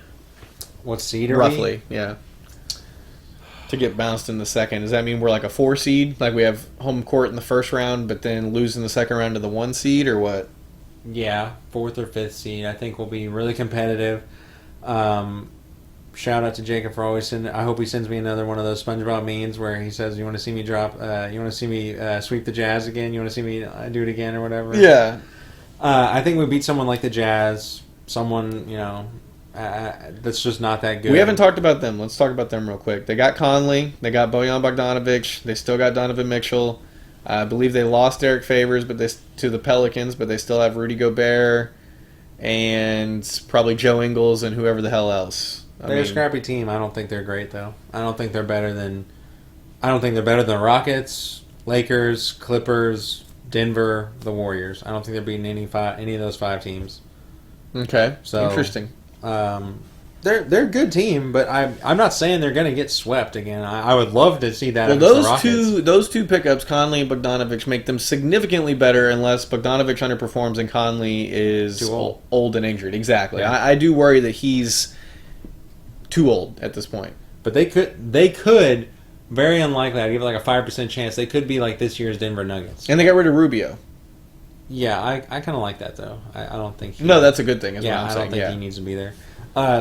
Speaker 3: What seed are
Speaker 2: roughly? Yeah. To get bounced in the second. Does that mean we're like a 4 seed? Like we have home court in the first round, but then lose in the second round to the 1 seed, or what?
Speaker 3: Yeah, 4th or 5th seed. I think will be really competitive. Shout out to Jacob for always sending. I hope he sends me another one of those SpongeBob memes where he says, "You want to see me drop? You want to see me sweep the Jazz again? You want to see me do it again or whatever?"
Speaker 2: Yeah.
Speaker 3: I think we beat someone like the Jazz. Someone that's just not that good.
Speaker 2: We haven't talked about them. Let's talk about them real quick. They got Conley. They got Bojan Bogdanovic. They still got Donovan Mitchell. I believe they lost Derek Favors, to the Pelicans, but they still have Rudy Gobert and probably Joe Ingles and whoever the hell else.
Speaker 3: They're a scrappy team. I don't think they're great though. I don't think they're better than the Rockets, Lakers, Clippers, Denver, the Warriors. I don't think they're beating any of those 5 teams.
Speaker 2: Okay,
Speaker 3: So
Speaker 2: interesting.
Speaker 3: They're a good team, but I'm not saying they're going to get swept again. I would love to see that.
Speaker 2: Well,
Speaker 3: against the Rockets.
Speaker 2: those two pickups, Conley and Bogdanovic, make them significantly better unless Bogdanovic underperforms and Conley is
Speaker 3: Too
Speaker 2: old and injured. Exactly.
Speaker 3: Yeah.
Speaker 2: I do worry that he's too old at this point.
Speaker 3: But they could very unlikely. I'd give it like a 5% chance. They could be like this year's Denver Nuggets.
Speaker 2: And they got rid of Rubio.
Speaker 3: Yeah, I kind of like that though. I don't think.
Speaker 2: No, that's a good thing. Is
Speaker 3: Yeah,
Speaker 2: what I'm
Speaker 3: I
Speaker 2: saying.
Speaker 3: don't think he needs to be there.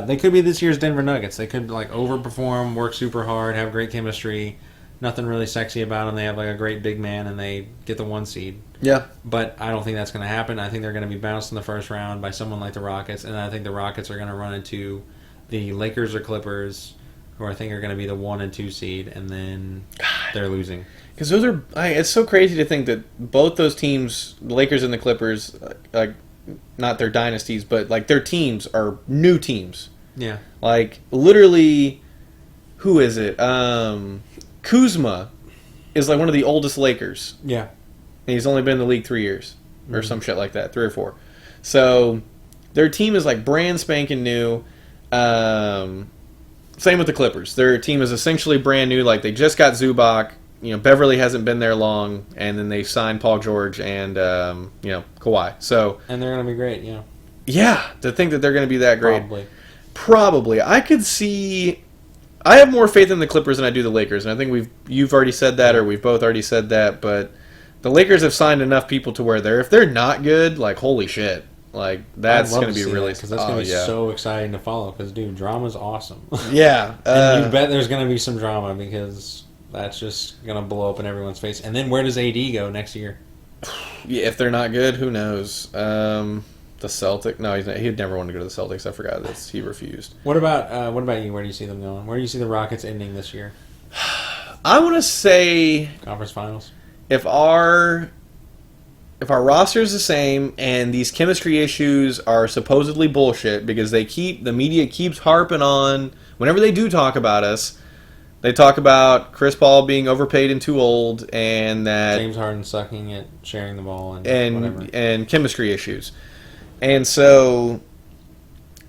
Speaker 3: They could be this year's Denver Nuggets. They could like overperform, work super hard, have great chemistry. Nothing really sexy about them. They have like a great big man, and they get the 1 seed.
Speaker 2: Yeah.
Speaker 3: But I don't think that's going to happen. I think they're going to be bounced in the first round by someone like the Rockets, and I think the Rockets are going to run into the Lakers or Clippers, who I think are going to be the 1 and 2 seed, and then they're losing.
Speaker 2: Because those are, it's so crazy to think that both those teams, the Lakers and the Clippers, like not their dynasties, but like their teams are new teams.
Speaker 3: Yeah.
Speaker 2: Like literally, who is it? Kuzma is like one of the oldest Lakers.
Speaker 3: Yeah.
Speaker 2: And he's only been in the league 3 years or some shit like that, 3 or 4. So their team is like brand spanking new. Same with the Clippers. Their team is essentially brand new. Like they just got Zubac. Beverly hasn't been there long, and then they signed Paul George and Kawhi. So
Speaker 3: And they're going to be great, yeah.
Speaker 2: yeah, to think that they're going to be that great.
Speaker 3: Probably.
Speaker 2: I could see. I have more faith in the Clippers than I do the Lakers, and I think you've already said that, or we've both already said that. But the Lakers have signed enough people to where if they're not good, like holy shit, like that's going to be really
Speaker 3: because that's going to be so exciting to follow. Because dude, drama's awesome.
Speaker 2: Yeah,
Speaker 3: and you bet there's going to be some drama because that's just going to blow up in everyone's face. And then where does AD go next year?
Speaker 2: Yeah, if they're not good, who knows? The Celtics? No, he'd never want to go to the Celtics. I forgot this. He refused.
Speaker 3: What about you? Where do you see them going? Where do you see the Rockets ending this year?
Speaker 2: I want to say
Speaker 3: Conference Finals.
Speaker 2: If our roster is the same and these chemistry issues are supposedly bullshit because the media keeps harping on whenever they do talk about us. They talk about Chris Paul being overpaid and too old, and that
Speaker 3: James Harden sucking at sharing the ball and whatever.
Speaker 2: And chemistry issues. And so,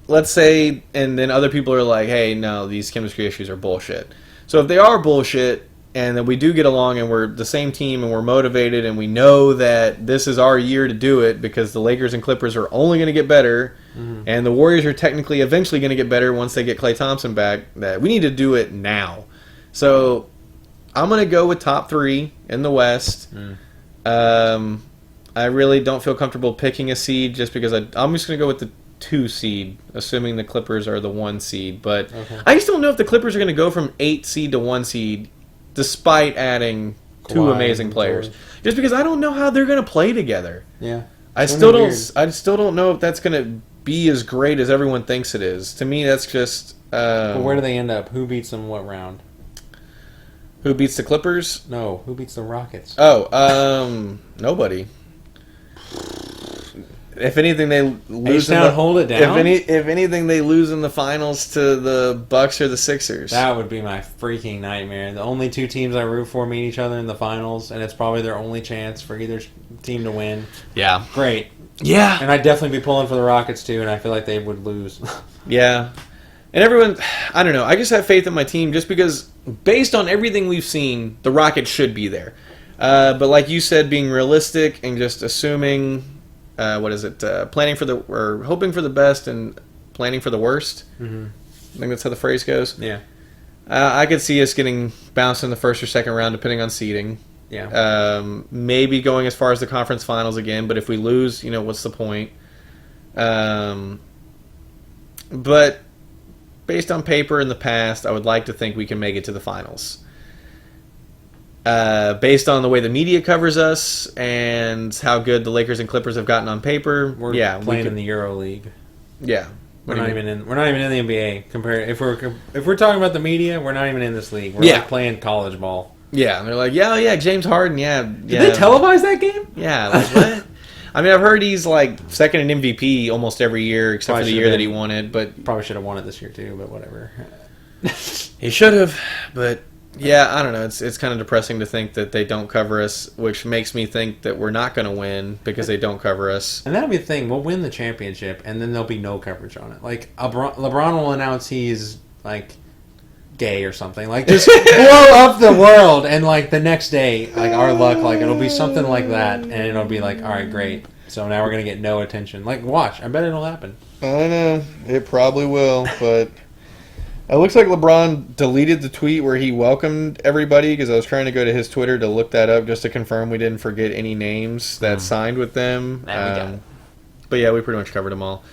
Speaker 2: let's say, and then other people are like, hey, no, these chemistry issues are bullshit. So if they are bullshit, and then we do get along, and we're the same team, and we're motivated, and we know that this is our year to do it because the Lakers and Clippers are only going to get better, and the Warriors are technically eventually going to get better once they get Klay Thompson back, that we need to do it now. So I'm going to go with top 3 in the West. I really don't feel comfortable picking a seed just because I'm just going to go with the 2 seed, assuming the Clippers are the 1 seed. But I just don't know if the Clippers are going to go from 8 seed to 1 seed despite adding
Speaker 3: Kawhi
Speaker 2: 2 amazing players.
Speaker 3: George.
Speaker 2: Just because I don't know how they're going to play together.
Speaker 3: Yeah.
Speaker 2: I still don't know if that's going to be as great as everyone thinks it is. To me, that's just...
Speaker 3: Well, where do they end up? Who beats them what round?
Speaker 2: Who beats the Clippers?
Speaker 3: No, who beats the Rockets?
Speaker 2: Oh, nobody. If anything, they lose.
Speaker 3: Hold it down.
Speaker 2: If anything, they lose in the finals to the Bucks or the Sixers.
Speaker 3: That would be my freaking nightmare. The only 2 teams I root for meet each other in the finals, and it's probably their only chance for either team to win.
Speaker 2: Yeah.
Speaker 3: Great.
Speaker 2: Yeah.
Speaker 3: And I'd definitely be pulling for the Rockets too, and I feel like they would lose.
Speaker 2: Yeah. And everyone, I don't know. I just have faith in my team just because, based on everything we've seen, the Rockets should be there. But like you said, being realistic and just assuming, planning for or hoping for the best and planning for the worst. Mm-hmm. I think that's how the phrase goes.
Speaker 3: Yeah.
Speaker 2: I could see us getting bounced in the first or second round, depending on seeding.
Speaker 3: Yeah.
Speaker 2: Maybe going as far as the conference finals again, but if we lose, what's the point? But based on paper in the past, I would like to think we can make it to the finals. Based on the way the media covers us and how good the Lakers and Clippers have gotten on paper,
Speaker 3: We're playing in the Euro League.
Speaker 2: Yeah.
Speaker 3: We're not even in the NBA. If we're talking about the media, we're not even in this league. We're like playing college ball.
Speaker 2: Yeah, they're like, yeah, James Harden, yeah.
Speaker 3: Did they televise that game?
Speaker 2: Yeah, like what? I mean, I've heard he's like second in MVP almost every year, except for the year that he won it. But
Speaker 3: probably should have won it this year too. But whatever.
Speaker 2: He should have. But yeah, I don't know. It's kind of depressing to think that they don't cover us, which makes me think that we're not going to win because they don't cover us.
Speaker 3: And that'll be the thing. We'll win the championship, and then there'll be no coverage on it. Like LeBron will announce he's like gay or something, like just blow up the world, and like the next day, like our luck, like it'll be something like that, and it'll be like, all right, great, so now we're gonna get no attention. Like, watch, I bet it'll happen.
Speaker 2: I know it probably will, but it looks like LeBron deleted the tweet where he welcomed everybody, because I was trying to go to his Twitter to look that up just to confirm we didn't forget any names that signed with them. But yeah, we pretty much covered them all.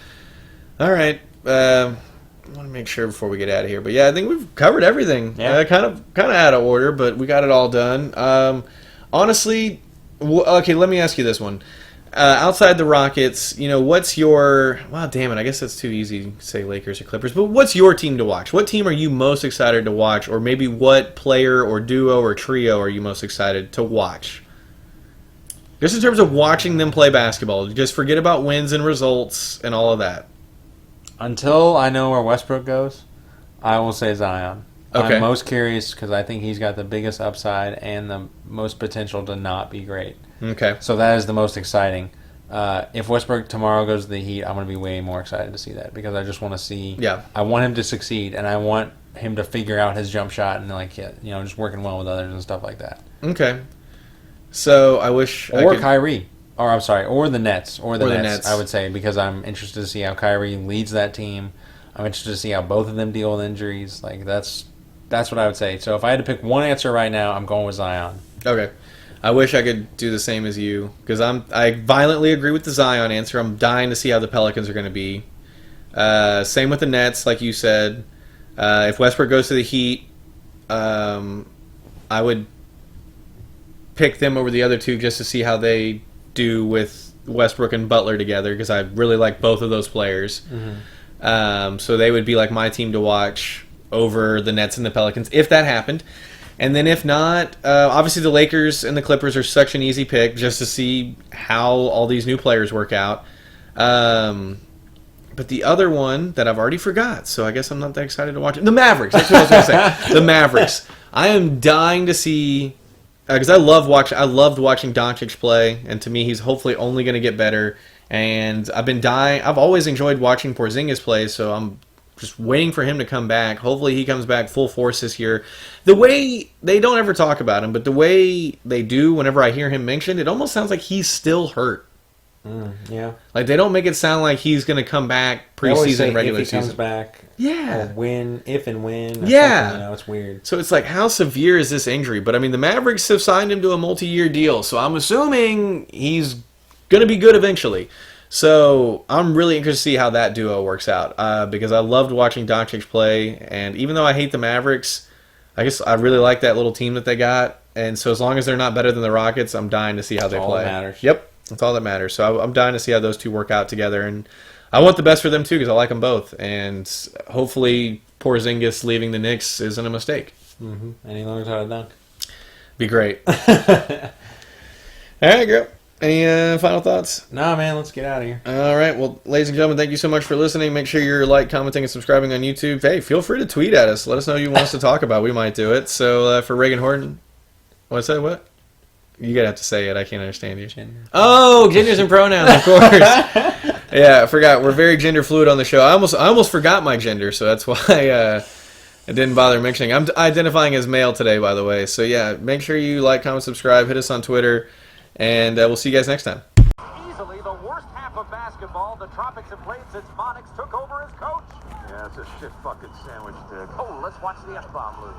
Speaker 2: All right. I want to make sure before we get out of here, but yeah, I think we've covered everything.
Speaker 3: Yeah.
Speaker 2: Kind of out of order, but we got it all done. Honestly, okay, let me ask you this one. Outside the Rockets, what's your... Well, damn it, I guess that's too easy to say Lakers or Clippers, but what's your team to watch? What team are you most excited to watch, or maybe what player or duo or trio are you most excited to watch? Just in terms of watching them play basketball. Just forget about wins and results and all of that.
Speaker 3: Until I know where Westbrook goes, I will say Zion.
Speaker 2: Okay.
Speaker 3: I'm most curious because I think he's got the biggest upside and the most potential to not be great.
Speaker 2: Okay.
Speaker 3: So that is the most exciting. If Westbrook tomorrow goes to the Heat, I'm going to be way more excited to see that because I just want to see.
Speaker 2: Yeah.
Speaker 3: I want him to succeed, and I want him to figure out his jump shot and just working well with others and stuff like that.
Speaker 2: Okay. So I wish.
Speaker 3: Kyrie. Or I'm sorry, or the Nets,
Speaker 2: the Nets,
Speaker 3: Nets, I would say, because I'm interested to see how Kyrie leads that team. I'm interested to see how both of them deal with injuries. Like that's what I would say. So if I had to pick one answer right now, I'm going with Zion.
Speaker 2: Okay. I wish I could do the same as you because I violently agree with the Zion answer. I'm dying to see how the Pelicans are going to be. Same with the Nets, like you said. If Westbrook goes to the Heat, I would pick them over the other two just to see how they do with Westbrook and Butler together because I really like both of those players. Mm-hmm. So they would be like my team to watch over the Nets and the Pelicans if that happened. And then if not, obviously the Lakers and the Clippers are such an easy pick just to see how all these new players work out. But the other one that I've already forgot, so I guess I'm not that excited to watch it. The Mavericks. That's what I was going to say. The Mavericks. I am dying to see... Because I loved watching Doncic play, and to me, he's hopefully only going to get better. And I've always enjoyed watching Porzingis play, so I'm just waiting for him to come back. Hopefully, he comes back full force this year. The way they don't ever talk about him, but the way they do, whenever I hear him mentioned, it almost sounds like he's still hurt.
Speaker 3: Yeah,
Speaker 2: like they don't make it sound like he's going to come back preseason, regular season.
Speaker 3: If he comes back,
Speaker 2: yeah,
Speaker 3: if and when,
Speaker 2: yeah,
Speaker 3: it's weird.
Speaker 2: So it's like, how severe is this injury? But I mean, the Mavericks have signed him to a multi-year deal, so I'm assuming he's going to be good eventually. So I'm really interested to see how that duo works out because I loved watching Doncic play, and even though I hate the Mavericks, I guess I really like that little team that they got. And so as long as they're not better than the Rockets, I'm dying to see how they play.
Speaker 3: All that matters.
Speaker 2: Yep. That's all that matters. So I'm dying to see how those two work out together, and I want the best for them too because I like them both. And hopefully, Porzingis leaving the Knicks isn't a mistake.
Speaker 3: Mm-hmm. And he learns how to dunk.
Speaker 2: Be great. All right, girl. Any final thoughts?
Speaker 3: Nah, man. Let's get out of here.
Speaker 2: All right. Well, ladies and gentlemen, thank you so much for listening. Make sure you're commenting, and subscribing on YouTube. Hey, feel free to tweet at us. Let us know what you want us to talk about. We might do it. So for Reagan Horton, what's that? What? You gotta have to say it. I can't understand you.
Speaker 3: Gender.
Speaker 2: Oh, genders and pronouns, of course. Yeah, I forgot. We're very gender fluid on the show. I almost forgot my gender, so that's why I didn't bother mentioning. I'm identifying as male today, by the way. So yeah, make sure you like, comment, subscribe, hit us on Twitter, and we'll see you guys next time.
Speaker 4: Easily the worst half of basketball the Tropics have played since Monix took over as coach.
Speaker 5: Yeah, it's a shit fucking sandwich, Dick.
Speaker 4: Oh, let's watch the F-bomb loop.